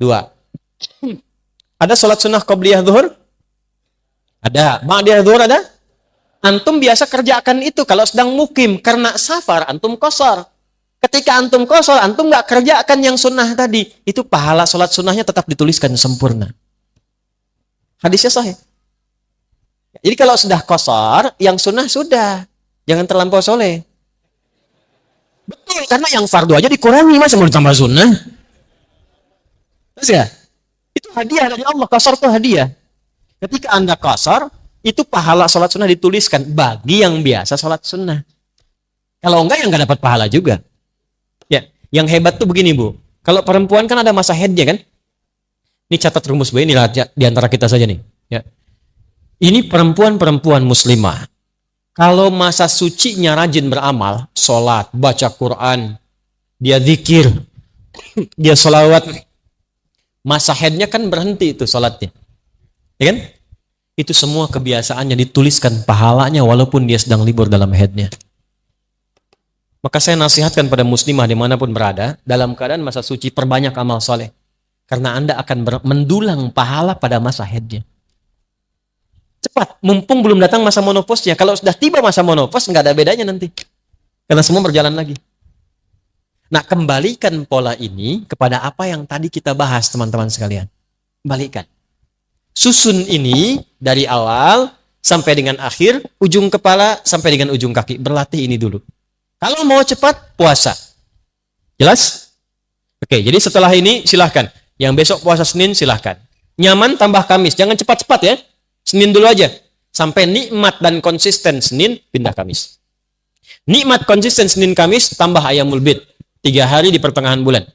2. Ada sholat sunnah qobliyah zuhur? Ada. Ba'diyah zuhur ada? Antum biasa kerjakan itu kalau sedang mukim. Karena safar, antum qashar. Ketika antum qashar, antum nggak kerjakan yang sunnah tadi. Itu pahala sholat sunnahnya tetap dituliskan sempurna. Hadisnya sahih. Jadi kalau sudah qashar, yang sunnah sudah. Jangan terlampau soleh. Betul, karena yang fardu aja dikurangi, masa mau ditambah sunnah? Terus ya? Itu hadiah dari Allah, qashar itu hadiah. Ketika Anda qashar, itu pahala sholat sunnah dituliskan bagi yang biasa sholat sunnah. Kalau enggak, yang nggak dapat pahala juga. Ya, yang hebat tuh begini Bu. Kalau perempuan kan ada masa haidnya kan? Ini catat rumus Bu, ini di antara kita saja nih. Ya. Ini perempuan-perempuan muslimah. Kalau masa sucinya rajin beramal, sholat, baca Quran, dia zikir, dia sholawat, masa haidnya kan berhenti itu sholatnya. Ya kan? Itu semua kebiasaannya dituliskan pahalanya walaupun dia sedang libur dalam haidnya. Maka saya nasihatkan pada muslimah dimanapun berada, dalam keadaan masa suci perbanyak amal soleh. Karena Anda akan mendulang pahala pada masa haidnya. Cepat, mumpung belum datang masa monoposnya. Kalau sudah tiba masa monopos, nggak ada bedanya nanti. Karena semua berjalan lagi. Nah, kembalikan pola ini kepada apa yang tadi kita bahas, teman-teman sekalian. Kembalikan. Susun ini dari awal sampai dengan akhir, ujung kepala sampai dengan ujung kaki. Berlatih ini dulu. Kalau mau cepat, puasa. Jelas? Oke, jadi setelah ini silahkan. Yang besok puasa Senin silahkan. Nyaman tambah Kamis. Jangan cepat-cepat ya. Senin dulu aja. Sampai nikmat dan konsisten Senin, pindah Kamis. Nikmat konsisten Senin Kamis, tambah Ayyamul Bid. 3 hari di pertengahan bulan.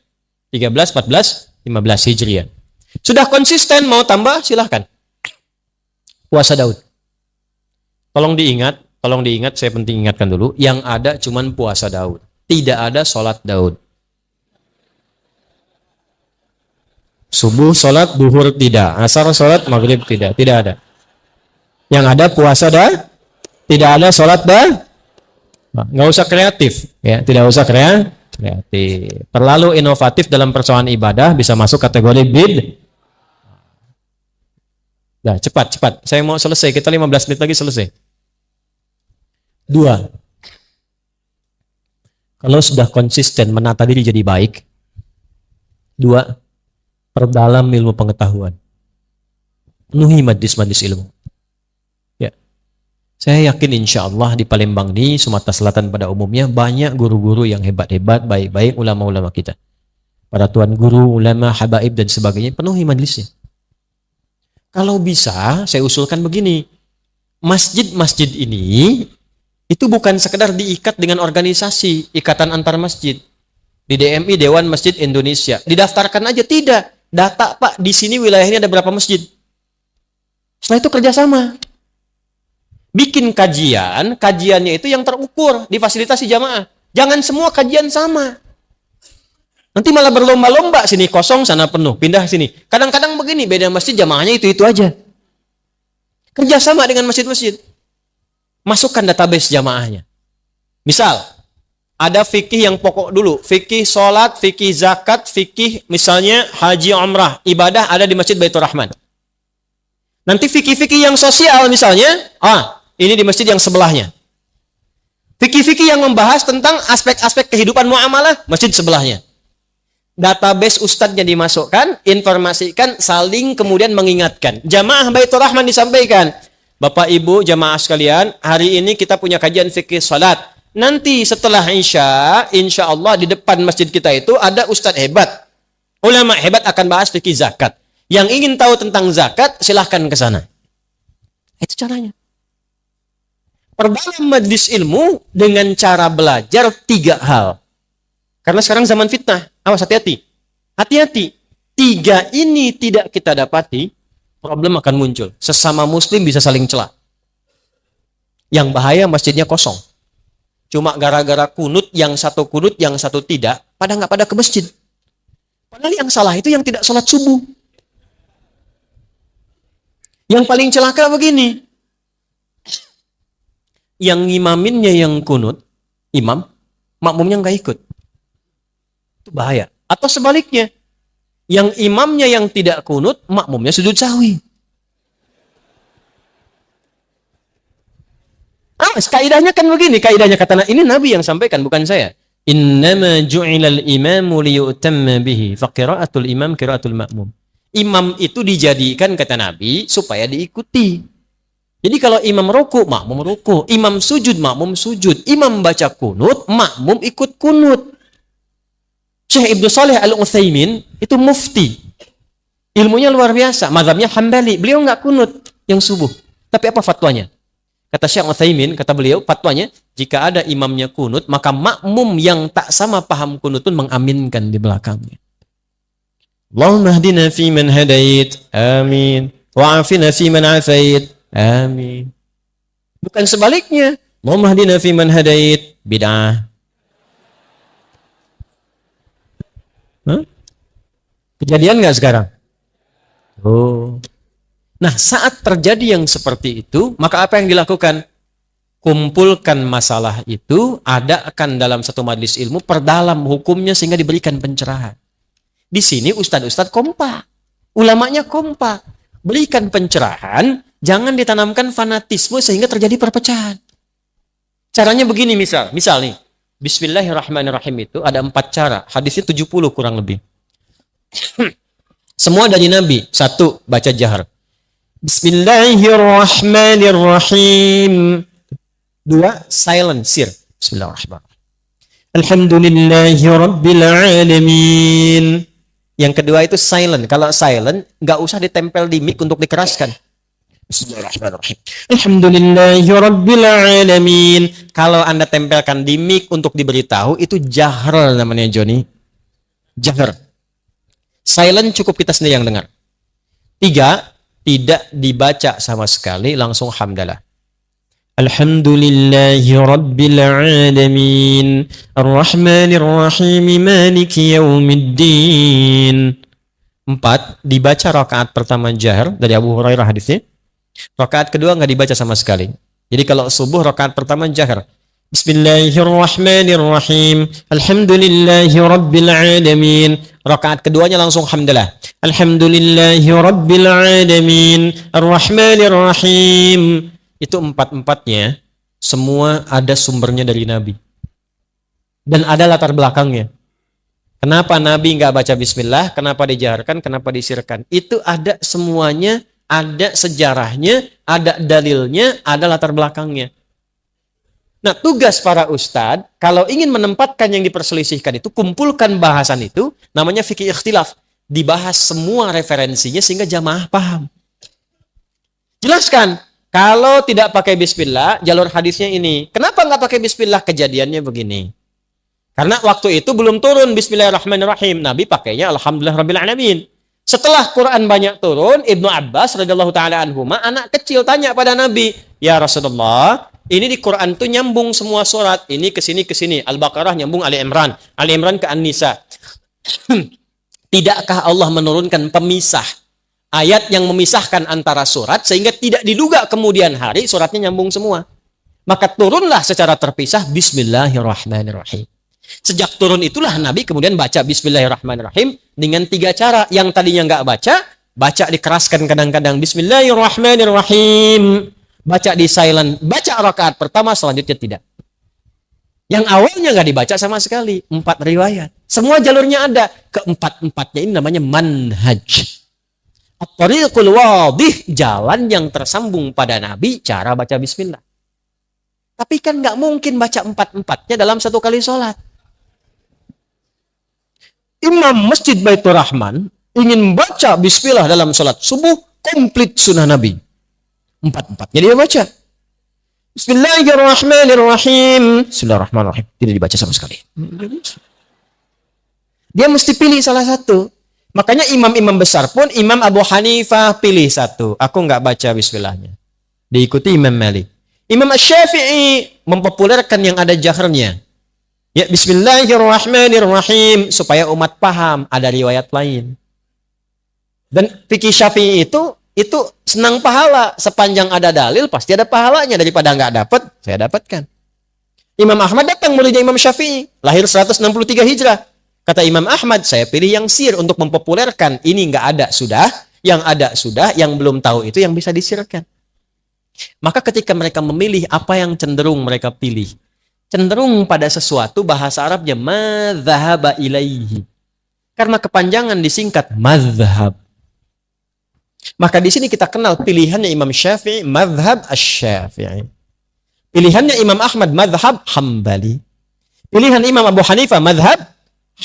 13, 14, 15 Hijriah. Sudah konsisten, mau tambah, silahkan. Puasa Daud. Tolong diingat, saya penting ingatkan dulu. Yang ada cuman puasa Daud. Tidak ada sholat Daud. Subuh sholat, duhur tidak. Asar sholat, maghrib tidak. Tidak ada. Yang ada puasa dah. Tidak ada sholat dah. Nggak usah kreatif. Ya, tidak usah kreatif. Terlalu inovatif dalam persoalan ibadah bisa masuk kategori bid. Nah, cepat. Saya mau selesai. Kita 15 menit lagi selesai. 2. Kalau sudah konsisten menata diri jadi baik. 2. Perdalam ilmu pengetahuan. Penuhi majlis-majlis ilmu. Ya. Saya yakin insya Allah di Palembang ini, Sumatera Selatan pada umumnya, banyak guru-guru yang hebat-hebat, baik-baik, ulama-ulama kita. Para tuan guru, ulama, habaib, dan sebagainya, penuhi majlisnya. Kalau bisa, saya usulkan begini. Masjid-masjid ini, itu bukan sekedar diikat dengan organisasi, ikatan antar masjid. Di DMI, Dewan Masjid Indonesia. Didaftarkan aja, tidak. Data, Pak, di sini wilayahnya ada berapa masjid. Setelah itu kerjasama. Bikin kajian, kajiannya itu yang terukur, difasilitasi jamaah. Jangan semua kajian sama. Nanti malah berlomba-lomba, sini kosong, sana penuh, pindah sini. Kadang-kadang begini, beda masjid jamaahnya itu-itu aja. Kerjasama dengan masjid-masjid. Masukkan database jamaahnya. Misal, ada fikih yang pokok dulu. Fikih sholat, fikih zakat, fikih misalnya haji umrah. Ibadah ada di Masjid Baitur Rahman. Nanti fikih-fikih yang sosial misalnya, ini di masjid yang sebelahnya. Fikih-fikih yang membahas tentang aspek-aspek kehidupan muamalah, masjid sebelahnya. Database ustadznya dimasukkan, informasikan, saling kemudian mengingatkan. Jamaah Baitur Rahman disampaikan. Bapak Ibu jamaah sekalian, hari ini kita punya kajian fikih sholat. Nanti setelah Isya, insya Allah di depan masjid kita itu ada ustadz hebat. Ulama hebat akan bahas fikih zakat. Yang ingin tahu tentang zakat, silahkan ke sana. Itu caranya. Perdalam majlis ilmu dengan cara belajar 3 hal. Karena sekarang zaman fitnah. Awas, hati-hati. Hati-hati. 3 ini tidak kita dapati, problem akan muncul. Sesama muslim bisa saling celah. Yang bahaya masjidnya kosong. Cuma gara-gara kunut, yang satu kunut, yang satu tidak, pada nggak pada ke masjid. Padahal yang salah itu yang tidak sholat subuh. Yang paling celaka begini. Yang ngimaminnya yang kunut, imam, makmumnya nggak ikut. Itu bahaya. Atau sebaliknya, yang imamnya yang tidak kunut, makmumnya sujud sahwi. Kaidahnya kan begini, kaidahnya kata ini Nabi yang sampaikan, bukan saya. Innama ju'ilal imamu liyu'tamma bihi, faqira'atul imam qira'atul ma'mum. Imam itu dijadikan kata Nabi supaya diikuti. Jadi kalau imam ruku, makmum ruku. Imam sujud, makmum sujud. Imam baca kunut, makmum ikut kunut. Syekh Ibnu Shalih Al-Utsaimin itu mufti. Ilmunya luar biasa. Mazhabnya Hambali. Beliau nggak kunut yang subuh. Tapi apa fatwanya? Kata Syekh Utsaimin, kata beliau, fatwanya, jika ada imamnya kunut, maka makmum yang tak sama paham kunut pun mengaminkan di belakangnya. Allahumma hdina fi man hadait. Amin. Wa'afina fi man afait. Amin. Bukan sebaliknya. Allahumma hdina fi man hadait. Bid'ah. Kejadian nggak sekarang? Oh. Nah, saat terjadi yang seperti itu, maka apa yang dilakukan? Kumpulkan masalah itu, adakan dalam satu majelis ilmu, perdalam hukumnya sehingga diberikan pencerahan. Di sini ustadz-ustadz kompak, ulamanya kompak, berikan pencerahan, jangan ditanamkan fanatisme sehingga terjadi perpecahan. Caranya begini misal nih, Bismillahirrahmanirrahim itu ada 4 cara, hadisnya 70 kurang lebih. Semua dari Nabi. 1, baca jahar. Bismillahirrahmanirrahim. 2, silent, sir. Bismillahirrahmanirrahim. Alhamdulillahi Rabbil Alamin. Yang kedua itu silent. Kalau silent, nggak usah ditempel di mic untuk dikeraskan. Bismillahirrahmanirrahim. Alhamdulillahi Rabbil Alamin. Kalau Anda tempelkan di mic untuk diberitahu, itu jahr namanya, Joni. Jahr. Silent cukup kita sendiri yang dengar. 3, tidak dibaca sama sekali, langsung hamdalah. Alhamdulillahi Rabbil Alamin. Ar-Rahmanir-Rahim. Maliki Yaumiddin. 4, dibaca rakaat pertama jahr dari Abu Hurairah hadisnya. Rakaat kedua nggak dibaca sama sekali. Jadi kalau subuh rakaat pertama jahr. Bismillahirrahmanirrahim. Alhamdulillahi Rabbil Alamin. Rakaat keduanya langsung hamdalah. Alhamdulillahi Rabbil Alamin. Ar-Rahmanirrahim. Itu 4-4-nya semua ada sumbernya dari Nabi. Dan ada latar belakangnya. Kenapa Nabi nggak baca bismillah? Kenapa dijaharkan? Kenapa disirkan? Itu ada semuanya. Ada sejarahnya, ada dalilnya, ada latar belakangnya. Nah, tugas para ustadz, kalau ingin menempatkan yang diperselisihkan itu, kumpulkan bahasan itu, namanya fikih ikhtilaf. Dibahas semua referensinya sehingga jamaah paham. Jelaskan, kalau tidak pakai bismillah, jalur hadisnya ini. Kenapa nggak pakai bismillah? Kejadiannya begini. Karena waktu itu belum turun bismillahirrahmanirrahim. Nabi pakainya alhamdulillah rabbil alamin. Setelah Quran banyak turun, Ibnu Abbas radhiyallahu taala anhuma, anak kecil tanya pada Nabi, "Ya Rasulullah, ini di Quran tuh nyambung semua surat, ini ke sini ke sini. Al-Baqarah nyambung Ali Imran ke An-Nisa. Tidakkah Allah menurunkan pemisah, ayat yang memisahkan antara surat sehingga tidak diduga kemudian hari suratnya nyambung semua? Maka turunlah secara terpisah Bismillahirrahmanirrahim." Sejak turun itulah Nabi kemudian baca Bismillahirrahmanirrahim dengan 3 cara. Yang tadinya nggak baca dikeraskan kadang-kadang Bismillahirrahmanirrahim. Baca di silent, baca rakaat pertama, selanjutnya tidak. Yang awalnya nggak dibaca sama sekali, 4 riwayat. Semua jalurnya ada. Keempat-empatnya ini namanya manhaj. At-tariqul wadih, jalan yang tersambung pada Nabi, cara baca bismillah. Tapi kan nggak mungkin baca 4-empatnya dalam satu kali sholat. Imam Masjid Baitur Rahman ingin baca bismillah dalam sholat subuh, komplit sunnah Nabi. 4-empatnya dia baca. Bismillahirrahmanirrahim. Bismillahirrahmanirrahim. Tidak dibaca sama sekali. Dia mesti pilih salah satu. Makanya imam-imam besar pun, Imam Abu Hanifah pilih satu. Aku nggak baca bismillahnya. Diikuti Imam Malik. Imam Asy-Syafi'i mempopulerkan yang ada jahrnya. Ya, Bismillahirrahmanirrahim, supaya umat paham, ada riwayat lain. Dan fikih Syafi'i itu senang pahala. Sepanjang ada dalil, pasti ada pahalanya. Daripada nggak dapat, saya dapatkan. Imam Ahmad datang muridnya Imam Syafi'i, lahir 163 Hijrah. Kata Imam Ahmad, saya pilih yang sir untuk mempopulerkan. Ini nggak ada sudah, yang ada sudah, yang belum tahu itu yang bisa disirkan. Maka ketika mereka memilih apa yang cenderung mereka pilih, cenderung pada sesuatu, bahasa Arabnya madzhaba ilaihi. Karena kepanjangan disingkat madzhab. Maka di sini kita kenal pilihannya Imam Syafi'i, madzhab Asy-Syafi'i. Pilihannya Imam Ahmad, madzhab Hambali. Pilihan Imam Abu Hanifah, madzhab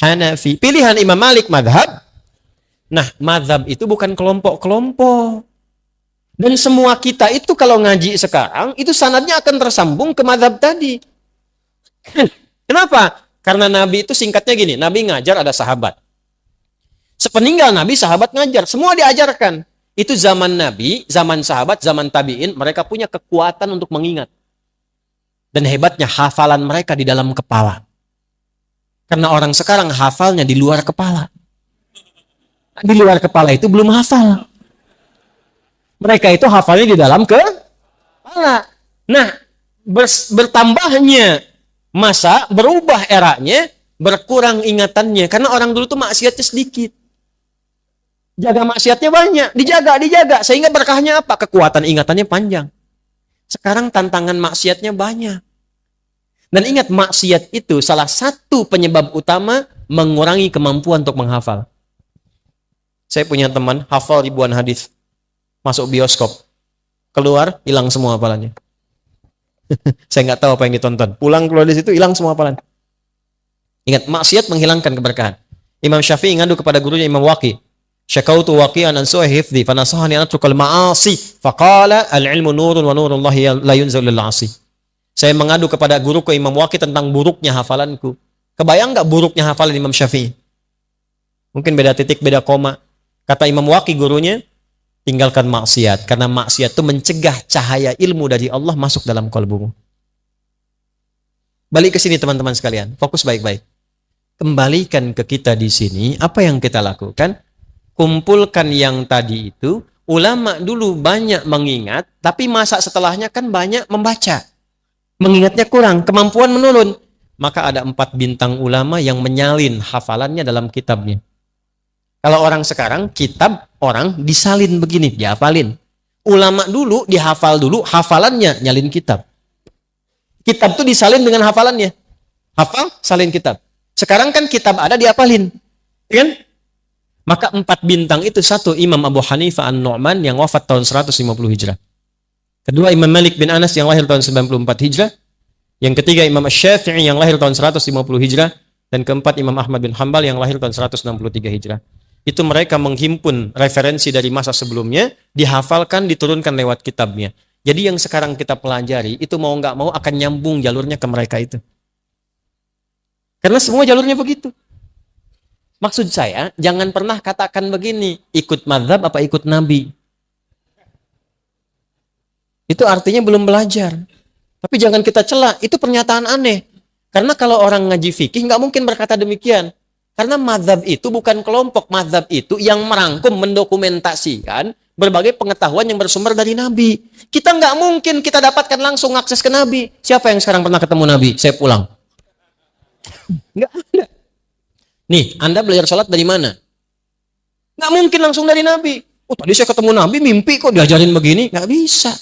Hanafi. Pilihan Imam Malik, madzhab. Nah, madzhab itu bukan kelompok-kelompok. Dan semua kita itu kalau ngaji sekarang, itu sanadnya akan tersambung ke madzhab tadi. Kenapa? Karena Nabi itu singkatnya gini, Nabi ngajar ada sahabat. Sepeninggal Nabi, sahabat ngajar. Semua diajarkan. Itu zaman Nabi, zaman sahabat, zaman tabi'in, mereka punya kekuatan untuk mengingat. Dan hebatnya hafalan mereka di dalam kepala. Karena orang sekarang hafalnya di luar kepala. Di luar kepala itu belum hafal. Mereka itu hafalnya di dalam kepala. Nah, bertambahnya masa, berubah eranya, berkurang ingatannya. Karena orang dulu tuh maksiatnya sedikit. Jaga maksiatnya banyak. Dijaga. Sehingga berkahnya apa? Kekuatan ingatannya panjang. Sekarang tantangan maksiatnya banyak. Dan ingat, maksiat itu salah satu penyebab utama mengurangi kemampuan untuk menghafal. Saya punya teman, hafal ribuan hadis. Masuk bioskop. Keluar, hilang semua hafalannya. Saya nggak tahu apa yang ditonton. Pulang keluar dari situ, hilang semua hafalan. Ingat, maksiat menghilangkan keberkahan. Imam Syafi'i ngadu kepada gurunya Imam Waqi. Syakautu waqi'an an su'i hifdzi fanasahani an atrukal ma'asi faqala al-ilmu nurun wa nurullahi la yunzal lil 'asi. Saya mengadu kepada guruku Imam Waqi tentang buruknya hafalanku. Kebayang enggak buruknya hafalan Imam Syafi'i? Mungkin beda titik, beda koma. Kata Imam Waqi gurunya, tinggalkan maksiat karena maksiat itu mencegah cahaya ilmu dari Allah masuk dalam kalbumu. Balik ke sini teman-teman sekalian, fokus baik-baik. Kembalikan ke kita di sini, apa yang kita lakukan? Kumpulkan yang tadi itu. Ulama dulu banyak mengingat, tapi masa setelahnya kan banyak membaca. Mengingatnya kurang, kemampuan menurun. Maka ada 4 bintang ulama yang menyalin hafalannya dalam kitabnya. Kalau orang sekarang, kitab orang disalin begini, dihafalin. Ulama dulu dihafal dulu, hafalannya nyalin kitab. Kitab tuh disalin dengan hafalannya. Hafal, salin kitab. Sekarang kan kitab ada dihafalin. Kan? Maka 4 bintang itu, satu Imam Abu Hanifah An-Nu'man yang wafat tahun 150 Hijrah. Kedua Imam Malik bin Anas yang lahir tahun 94 Hijrah. Yang ketiga Imam Syafi'i yang lahir tahun 150 Hijrah. Dan keempat Imam Ahmad bin Hanbal yang lahir tahun 163 Hijrah. Itu mereka menghimpun referensi dari masa sebelumnya, dihafalkan, diturunkan lewat kitabnya. Jadi yang sekarang kita pelajari, itu mau nggak mau akan nyambung jalurnya ke mereka itu. Karena semua jalurnya begitu. Maksud saya, jangan pernah katakan begini, ikut mazhab apa ikut Nabi. Itu artinya belum belajar. Tapi jangan kita cela, itu pernyataan aneh. Karena kalau orang ngaji fikih nggak mungkin berkata demikian. Karena mazhab itu bukan kelompok, mazhab itu yang merangkum, mendokumentasikan berbagai pengetahuan yang bersumber dari Nabi. Kita nggak mungkin kita dapatkan langsung akses ke Nabi. Siapa yang sekarang pernah ketemu Nabi? Saya pulang. Nggak ada. Nih, Anda belajar sholat dari mana? Nggak mungkin langsung dari Nabi. Oh, tadi saya ketemu Nabi, mimpi kok diajarin begini. Nggak bisa.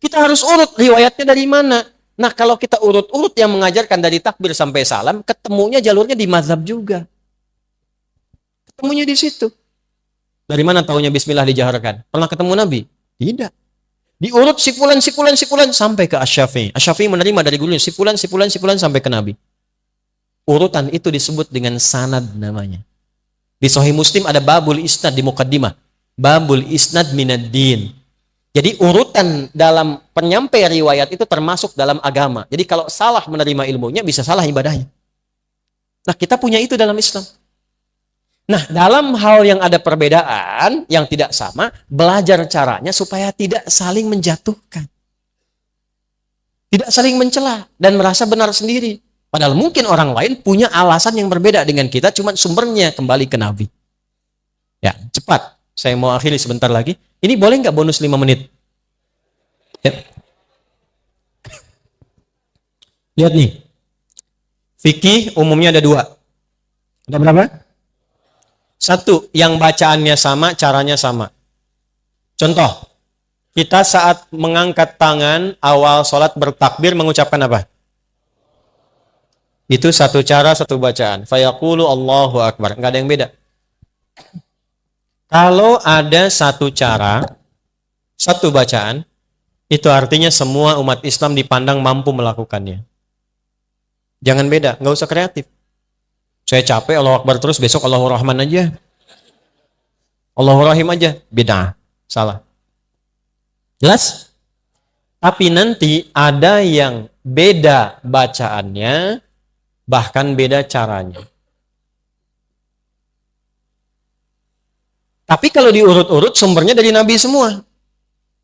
Kita harus urut riwayatnya dari mana. Nah, kalau kita urut-urut yang mengajarkan dari takbir sampai salam, ketemunya jalurnya di mazhab juga. Ketemunya di situ. Dari mana taunya bismillah dijaharkan? Pernah ketemu Nabi? Tidak. Diurut sipulan sampai ke Asy-Syafi'i. Asy-Syafi'i menerima dari gurunya sipulan sampai ke Nabi. Urutan itu disebut dengan sanad namanya. Di Sahih Muslim ada babul isnad di muqaddimah. Babul isnad minad din. Jadi urutan dalam penyampai riwayat itu termasuk dalam agama. Jadi kalau salah menerima ilmunya, bisa salah ibadahnya. Nah, kita punya itu dalam Islam. Nah, dalam hal yang ada perbedaan, yang tidak sama, belajar caranya supaya tidak saling menjatuhkan. Tidak saling mencela dan merasa benar sendiri. Padahal mungkin orang lain punya alasan yang berbeda dengan kita, cuma sumbernya kembali ke Nabi. Ya, cepat. Saya mau akhiri sebentar lagi. Ini boleh nggak bonus 5 menit? Ya. Lihat nih. Fikih umumnya ada 2. Ada berapa? 1, yang bacaannya sama, caranya sama. Contoh, kita saat mengangkat tangan awal sholat bertakbir mengucapkan apa? Itu 1 cara, 1 bacaan. Fayaqulu Allahu Akbar. Nggak ada yang beda. Kalau ada 1 cara, 1 bacaan, itu artinya semua umat Islam dipandang mampu melakukannya. Jangan beda, nggak usah kreatif. Saya capek Allahu Akbar terus, besok Allahu Rahman aja. Allahu Rahim aja, beda, salah. Jelas? Tapi nanti ada yang beda bacaannya, bahkan beda caranya. Tapi kalau diurut-urut sumbernya dari Nabi semua.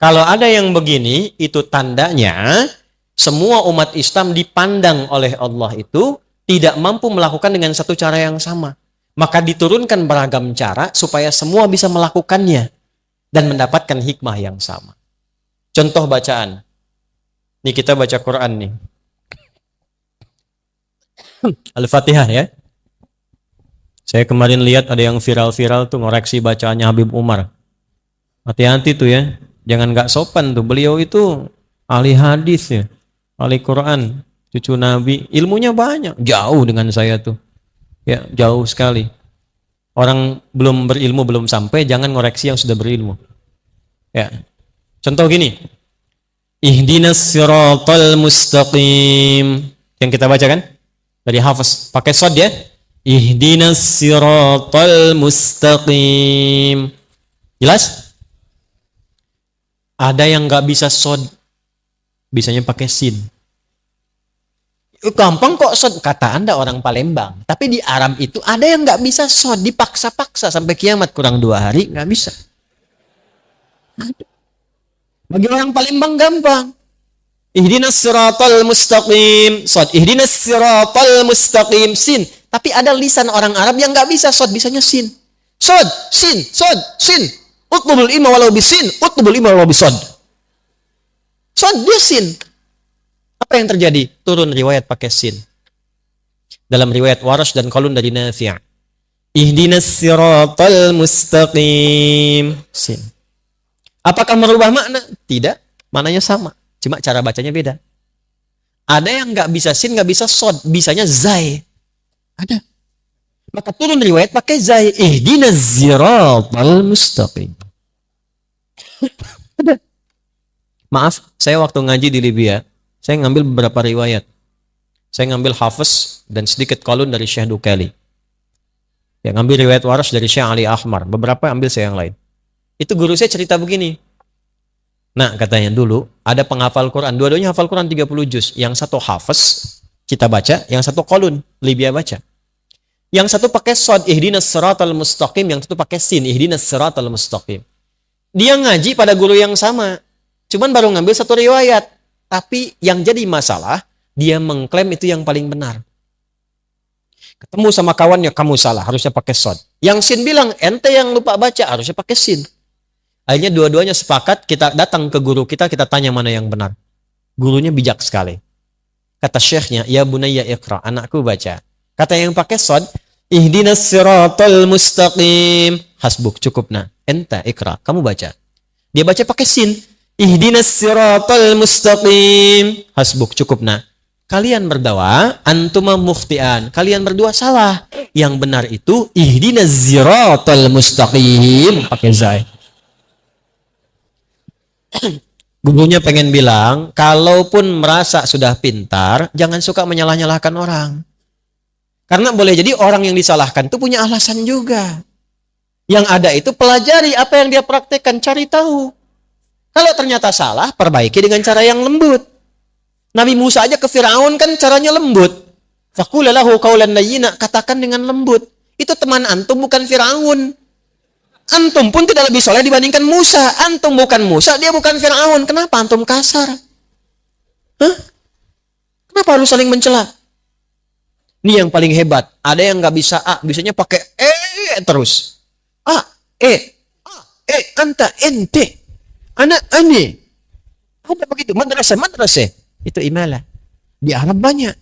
Kalau ada yang begini, itu tandanya semua umat Islam dipandang oleh Allah itu tidak mampu melakukan dengan 1 cara yang sama. Maka diturunkan beragam cara supaya semua bisa melakukannya dan mendapatkan hikmah yang sama. Contoh bacaan. Nih kita baca Quran nih. Al-Fatihah ya. Saya kemarin lihat ada yang viral-viral tuh ngoreksi bacaannya Habib Umar. Hati-hati tuh ya. Jangan nggak sopan tuh. Beliau itu ahli hadis ya. Ahli Quran. Cucu Nabi. Ilmunya banyak. Jauh dengan saya tuh. Ya, jauh sekali. Orang belum berilmu, belum sampai. Jangan ngoreksi yang sudah berilmu. Ya. Contoh gini. Ihdinas siratal mustaqim. Yang kita baca kan? Dari hafaz. Pakai sod ya. Ihdinas siratal mustaqim. Jelas? Ada yang nggak bisa sod. Bisanya pakai sin. Gampang kok sod. Kata Anda orang Palembang. Tapi di Arab itu ada yang nggak bisa sod. Dipaksa-paksa sampai kiamat. Kurang 2 hari nggak bisa. Bagi orang Palembang gampang. Ihdinas siratal mustaqim. Sod. Ihdinas siratal mustaqim. Sin. Tapi ada lisan orang Arab yang nggak bisa sod. Bisanya sin. Sod. Sin. Sod. Sin. Utlubul ilma walau bisin. Utlubul ilma walau bisod. Sod. Dia sin. Apa yang terjadi? Turun riwayat pakai sin. Dalam riwayat Warash dan Qalun dari Nafi'. Ihdinas siratal mustaqim. Sin. Apakah merubah makna? Tidak. Maknanya sama. Cuma cara bacanya beda. Ada yang nggak bisa sin, nggak bisa sod. Bisanya zai. Ada. Maka turun riwayat pakai zai. Ihdinas siratal mustaqim. Ada. Maaf, saya waktu ngaji di Libya, saya ngambil beberapa riwayat. Saya ngambil Hafiz dan sedikit Qalun dari Syekh Dukali. Ya, ngambil riwayat Warash dari Syekh Ali Ahmar. Beberapa ambil saya yang lain. Itu guru saya cerita begini. Nah, katanya dulu ada penghafal Quran. Dua-duanya hafal Quran 30 juz. Yang satu Hafiz, kita baca. Yang satu Qalun, Libya baca. Yang satu pakai sod, ihdinas siratal mustaqim. Yang satu pakai sin, ihdinas siratal mustaqim. Dia ngaji pada guru yang sama. Cuman baru ngambil satu riwayat. Tapi yang jadi masalah, dia mengklaim itu yang paling benar. Ketemu sama kawannya, kamu salah, harusnya pakai sod. Yang sin bilang, ente yang lupa baca, harusnya pakai sin. Akhirnya dua-duanya sepakat, kita datang ke guru kita tanya mana yang benar. Gurunya bijak sekali. Kata syekhnya, ya bunayya iqra, anakku baca. Kata yang pakai sod, ihdinas siratal mustaqim. Hasbuk, cukup nah. Enta iqra, kamu baca. Dia baca pakai sin. Ihdinas siratal mustaqim. Hasbuk, cukup nah. Kalian berdua, antuma mukhtian. Kalian berdua salah. Yang benar itu, ihdinas siratal mustaqim. Pakai zai. Gurunya pengen bilang, kalaupun merasa sudah pintar, jangan suka menyalah-nyalahkan orang. Karena boleh jadi orang yang disalahkan itu punya alasan juga. Yang ada itu pelajari apa yang dia praktekkan, cari tahu. Kalau ternyata salah, perbaiki dengan cara yang lembut. Nabi Musa aja ke Firaun kan caranya lembut. Faqula lahu qawlan layyina, katakan dengan lembut. Itu teman antum bukan Firaun. Antum pun tidak lebih soleh dibandingkan Musa. Antum bukan Musa, dia bukan Firaun. Kenapa antum kasar? Hah? Kenapa harus saling mencela? Ini yang paling hebat. Ada yang nggak bisa A, bisanya pakai terus. A, anta, ente, anak, ane. Ada begitu. Madrasah. Itu imalah. Di Arab banyak.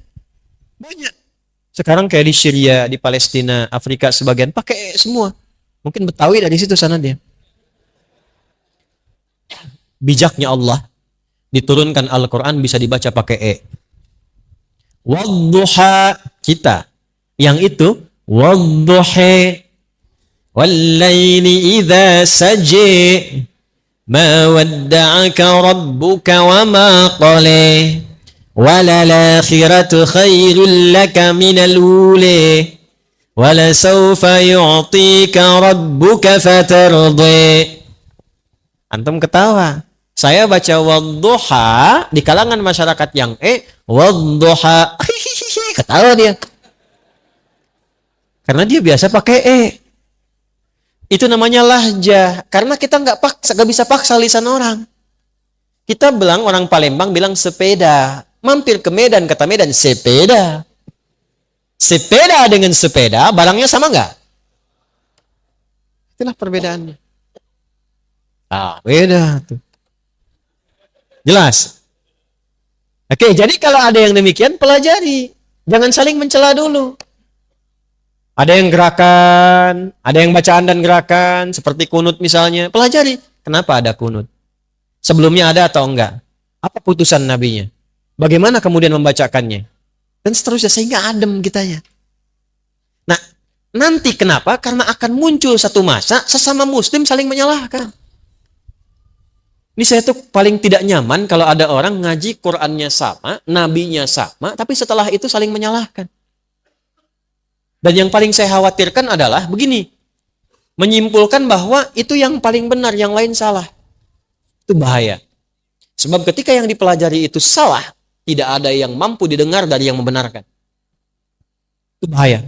Sekarang kayak di Syria, di Palestina, Afrika sebagian pakai semua. Mungkin Betawi dari situ sana dia. Bijaknya Allah, diturunkan Al-Quran bisa dibaca pakai E. Wadduha, kita. Yang itu, wadduha, wallayli idha saji, ma wadda'aka rabbuka wa ma qali, walalakhiratu khairul laka minal uli. Wala sawfa yu'tika rabbuka fatardi. Antum ketawa. Saya baca wadduha di kalangan masyarakat yang wadduha. Ketawa dia. Karena dia biasa pakai Itu namanya lahjah. Karena kita nggak bisa paksa lisan orang. Kita bilang orang Palembang bilang sepeda. Mampir ke Medan, kata Medan sepeda. Sepeda dengan sepeda, barangnya sama nggak? Itulah perbedaannya. Beda tuh. Jelas? Oke, jadi kalau ada yang demikian, pelajari. Jangan saling mencela dulu. Ada yang gerakan, ada yang bacaan dan gerakan, seperti kunut misalnya. Pelajari. Kenapa ada kunut? Sebelumnya ada atau enggak? Apa putusan nabinya? Bagaimana kemudian membacakannya? Dan seterusnya, sehingga adem kitanya. Nah, nanti kenapa? Karena akan muncul satu masa sesama muslim saling menyalahkan. Ini saya tuh paling tidak nyaman kalau ada orang ngaji Qur'annya sama, nabinya sama, tapi setelah itu saling menyalahkan. Dan yang paling saya khawatirkan adalah begini, menyimpulkan bahwa itu yang paling benar, yang lain salah. Itu bahaya. Sebab ketika yang dipelajari itu salah, tidak ada yang mampu didengar dari yang membenarkan. Itu bahaya.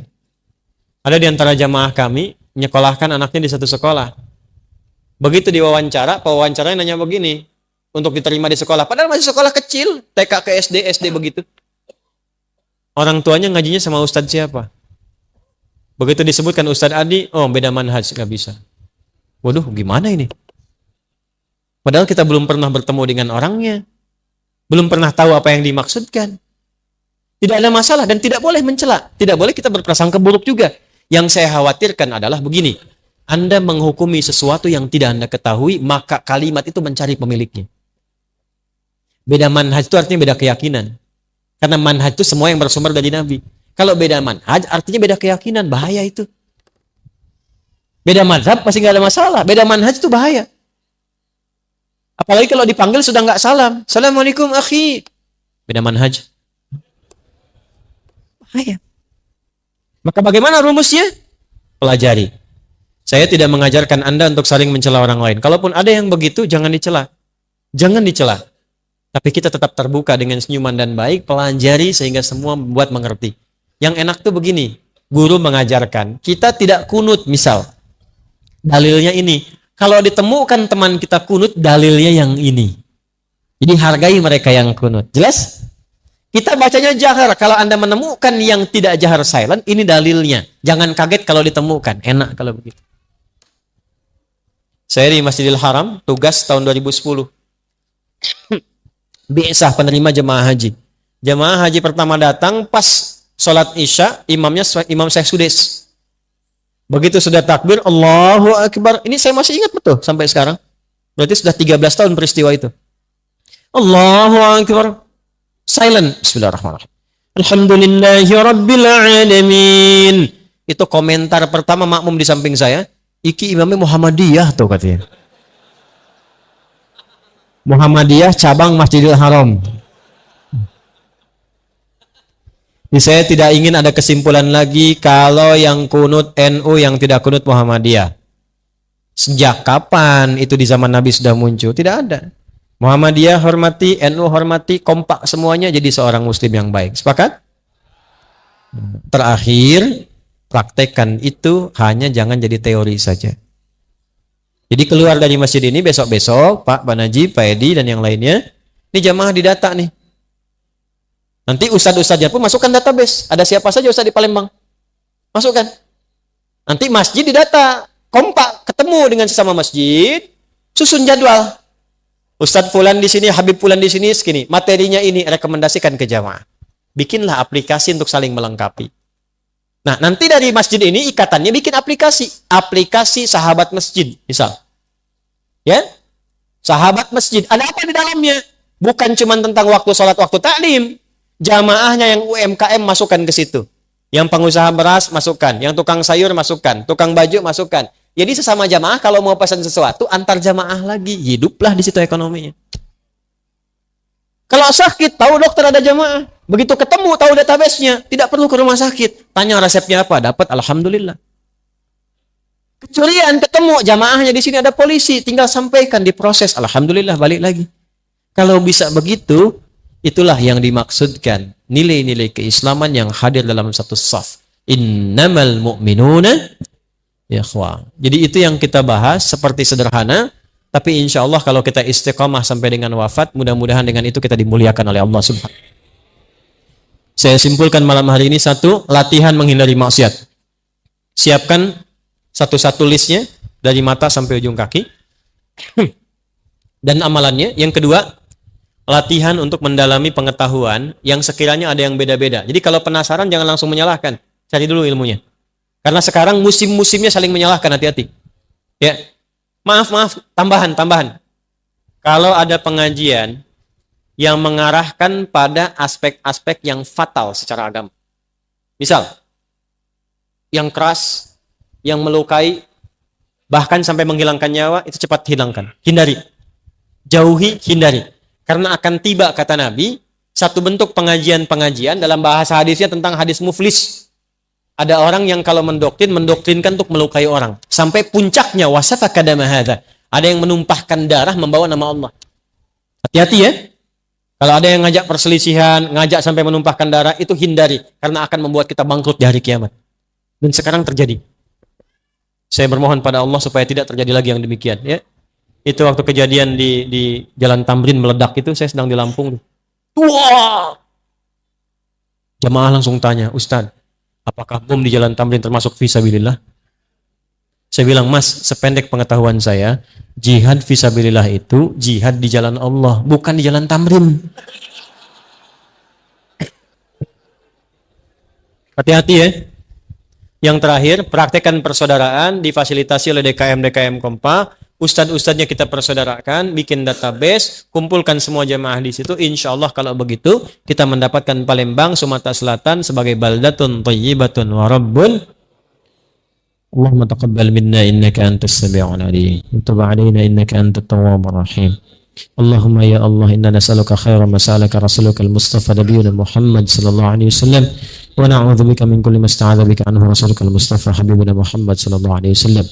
Ada di antara jamaah kami, menyekolahkan anaknya di satu sekolah. Begitu diwawancara, pewawancaranya nanya begini, untuk diterima di sekolah. Padahal masih sekolah kecil, TK ke SD begitu. Orang tuanya ngajinya sama ustadz siapa? Begitu disebutkan Ustadz Adi, oh beda manhaj, nggak bisa. Waduh, gimana ini? Padahal kita belum pernah bertemu dengan orangnya. Belum pernah tahu apa yang dimaksudkan. Tidak ada masalah dan tidak boleh mencela. Tidak boleh kita berprasangka buruk juga. Yang saya khawatirkan adalah begini. Anda menghukumi sesuatu yang tidak Anda ketahui, maka kalimat itu mencari pemiliknya. Beda manhaj itu artinya beda keyakinan. Karena manhaj itu semua yang bersumber dari Nabi. Kalau beda manhaj artinya beda keyakinan, bahaya itu. Beda mazhab masih nggak ada masalah. Beda manhaj itu bahaya. Apalagi kalau dipanggil sudah nggak salam. Assalamualaikum akhi. Beda manhaj. Bahaya. Maka bagaimana rumusnya? Pelajari. Saya tidak mengajarkan Anda untuk saling mencela orang lain. Kalaupun ada yang begitu, jangan dicela. Jangan dicela. Tapi kita tetap terbuka dengan senyuman dan baik, pelajari sehingga semua buat mengerti. Yang enak tuh begini, guru mengajarkan, kita tidak kunut misal. Dalilnya ini. Kalau ditemukan teman kita kunut, dalilnya yang ini. Jadi hargai mereka yang kunut. Jelas? Kita bacanya jahar. Kalau Anda menemukan yang tidak jahar silent, ini dalilnya. Jangan kaget kalau ditemukan. Enak kalau begitu. Saya di Masjidil Haram, tugas tahun 2010. Biasa penerima jemaah haji. Jemaah haji pertama datang pas sholat isya, imamnya Imam Syekh Sudes. Begitu sudah takbir, Allahu Akbar. Ini saya masih ingat betul sampai sekarang. Berarti sudah 13 tahun peristiwa itu. Allahu Akbar. Silent. Bismillahirrahmanirrahim. Alhamdulillahi Rabbil Alamin. Itu komentar pertama makmum di samping saya. Iki imamnya Muhammadiyah tuh katanya. Muhammadiyah cabang Masjidil Haram. Jadi saya tidak ingin ada kesimpulan lagi kalau yang kunut NU yang tidak kunut Muhammadiyah. Sejak kapan itu di zaman Nabi sudah muncul? Tidak ada. Muhammadiyah hormati, NU hormati, kompak semuanya jadi seorang muslim yang baik. Sepakat? Terakhir, praktekkan itu, hanya jangan jadi teori saja. Jadi keluar dari masjid ini besok-besok, Pak Najib, Pak Edi, dan yang lainnya, ini jamaah didata nih. Nanti ustadz-ustadznya pun masukkan database. Ada siapa saja ustadz di Palembang. Masukkan. Nanti masjid didata. Kompak, ketemu dengan sesama masjid, susun jadwal. Ustadz Fulan di sini, Habib Fulan di sini, segini. Materinya ini, rekomendasikan ke jamaah. Bikinlah aplikasi untuk saling melengkapi. Nah, nanti dari masjid ini ikatannya bikin aplikasi. Aplikasi sahabat masjid, misal. Ya? Sahabat masjid. Ada apa di dalamnya? Bukan cuma tentang waktu sholat, waktu taklim. Jamaahnya yang UMKM masukkan ke situ. Yang pengusaha beras masukkan, yang tukang sayur masukkan, tukang baju masukkan. Jadi sesama jamaah kalau mau pesan sesuatu antar jamaah lagi, hiduplah di situ ekonominya. Kalau sakit tahu dokter ada jamaah, begitu ketemu tahu database-nya, tidak perlu ke rumah sakit. Tanya resepnya apa, dapat alhamdulillah. Kecurian ketemu jamaahnya di sini ada polisi, tinggal sampaikan diproses, alhamdulillah balik lagi. Kalau bisa begitu, itulah yang dimaksudkan nilai-nilai keislaman yang hadir dalam satu saf. Innamal mu'minuna ikhwah. Jadi itu yang kita bahas seperti sederhana, tapi insya Allah kalau kita istiqamah sampai dengan wafat, mudah-mudahan dengan itu kita dimuliakan oleh Allah Subhanahu. Saya simpulkan malam hari ini satu, latihan menghindari maksiat. Siapkan satu-satu listnya dari mata sampai ujung kaki dan amalannya. Yang kedua, latihan untuk mendalami pengetahuan yang sekiranya ada yang beda-beda. Jadi kalau penasaran jangan langsung menyalahkan. Cari dulu ilmunya. Karena sekarang musim-musimnya saling menyalahkan, hati-hati. Ya. Maaf, tambahan. Kalau ada pengajian yang mengarahkan pada aspek-aspek yang fatal secara agama. Misal, yang keras, yang melukai, bahkan sampai menghilangkan nyawa, itu cepat hilangkan. Hindari. Jauhi, hindari. Karena akan tiba, kata Nabi, satu bentuk pengajian-pengajian dalam bahasa hadisnya tentang hadis muflis. Ada orang yang kalau mendoktrinkan untuk melukai orang. Sampai puncaknya wasafaka dama hadza. Ada yang menumpahkan darah membawa nama Allah. Hati-hati ya. Kalau ada yang ngajak perselisihan, ngajak sampai menumpahkan darah, itu hindari. Karena akan membuat kita bangkrut di hari kiamat. Dan sekarang terjadi. Saya bermohon pada Allah supaya tidak terjadi lagi yang demikian. Ya. Itu waktu kejadian di Jalan Tamrin meledak itu, saya sedang di Lampung. Wah! Jamaah langsung tanya, Ustaz, apakah bom di Jalan Tamrin termasuk fisabilillah? Saya bilang, Mas, sependek pengetahuan saya, jihad fisabilillah itu jihad di jalan Allah, bukan di Jalan Tamrin. Hati-hati ya. Yang terakhir, praktekkan persaudaraan difasilitasi oleh DKM Kompa. Ustadz-ustadznya kita persaudarakan, bikin database, kumpulkan semua jamaah di situ. Insya Allah kalau begitu, kita mendapatkan Palembang, Sumatera Selatan sebagai baldatun thayyibatun wa rabbun. Allahumma taqabbal minna innaka antas sami'ul alim. Wa tub 'alaina innaka antat tawwabur rahim. Allahumma ya Allah inna nas'aluka khairan ma sa'alaka rasuluka al-Mustafa nabiyyuna Muhammad sallallahu alaihi wasallam wa na'udzubika min kulli ma sta'adza bika anhu rasuluka al-Mustafa habibuna Muhammad sallallahu alaihi wasallam.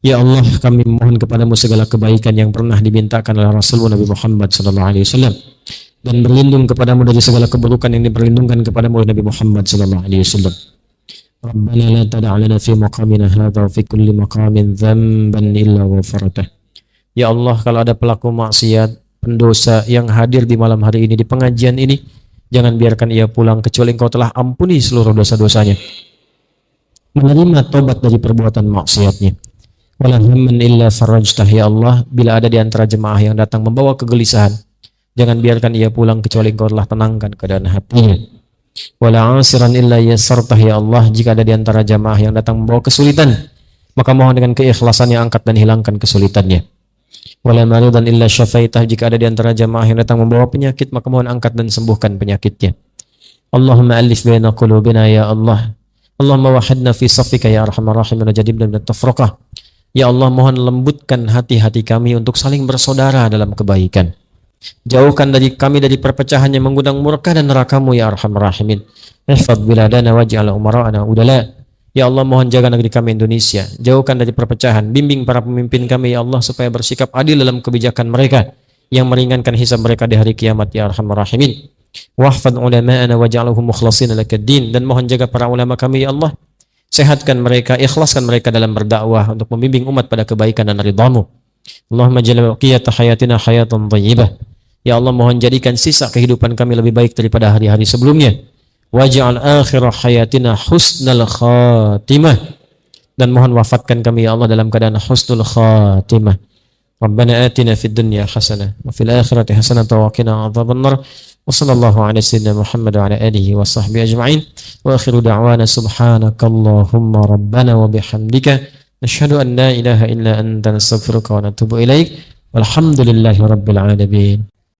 Ya Allah, kami mohon kepadamu segala kebaikan yang pernah dimintakan oleh Rasulullah Nabi Muhammad sallallahu alaihi wasallam dan berlindung kepadamu dari segala keburukan yang diperlindungkan kepadamu oleh Nabi Muhammad sallallahu alaihi wasallam. Rabbana la tada' lana fi maqamina hadza wa fi kulli maqamin dzamban illa ghafartah. Ya Allah, kalau ada pelaku maksiat, pendosa yang hadir di malam hari ini di pengajian ini, jangan biarkan ia pulang kecuali Engkau telah ampuni seluruh dosa-dosanya. Menerima tobat dari perbuatan maksiatnya. Wala hamman illa farajtah, ya Allah, bila ada di antara jemaah yang datang membawa kegelisahan, jangan biarkan ia pulang kecuali Engkau telah tenangkan keadaan hatinya. Wala asiran illa yassartah, ya Allah, jika ada di antara jemaah yang datang membawa kesulitan, maka mohon dengan keikhlasannya angkat dan hilangkan kesulitannya. Wala maridan illa syafaitah, jika ada di antara jemaah yang datang membawa penyakit, maka mohon angkat dan sembuhkan penyakitnya. Allahumma alif baina qulubina, ya Allah. Allahumma wahidna fi saffika ya arhamar rahimin wa jadibna min at-tafraqah. Ya Allah, mohon lembutkan hati-hati kami untuk saling bersaudara dalam kebaikan. Jauhkan dari kami dari perpecahan yang mengundang murka dan neraka-Mu ya arhamar rahimin. Ihfadz biladana waj'al umara'ana udala. Ya Allah, mohon jaga negeri kami Indonesia. Jauhkan dari perpecahan. Bimbing para pemimpin kami ya Allah supaya bersikap adil dalam kebijakan mereka yang meringankan hisab mereka di hari kiamat ya arhamar rahimin. Wahfadz ulama'ana waj'alhum mukhlasin lakad-din, dan mohon jaga para ulama kami ya Allah. Sehatkan mereka, ikhlaskan mereka dalam berdakwah untuk membimbing umat pada kebaikan dan ridha-Mu. Allahumma ja'al baqiyata hayatina hayatan thayyibah. Ya Allah, mohon jadikan sisa kehidupan kami lebih baik daripada hari-hari sebelumnya. Waj'al akhir hayatina husnal khatimah. Dan mohon wafatkan kami ya Allah dalam keadaan husnul khatimah. Rabbana atina fid dunya hasanah wa fil akhirati hasanah wa qina adzabannar. وصلى الله على سيدنا محمد وعلى آله وصحبه أجمعين وآخر دعوانا سبحانك اللهم ربنا وبحمدك نشهد أن لا إله إلا أنت نستغفرك ونتوب إليك والحمد لله رب العالمين.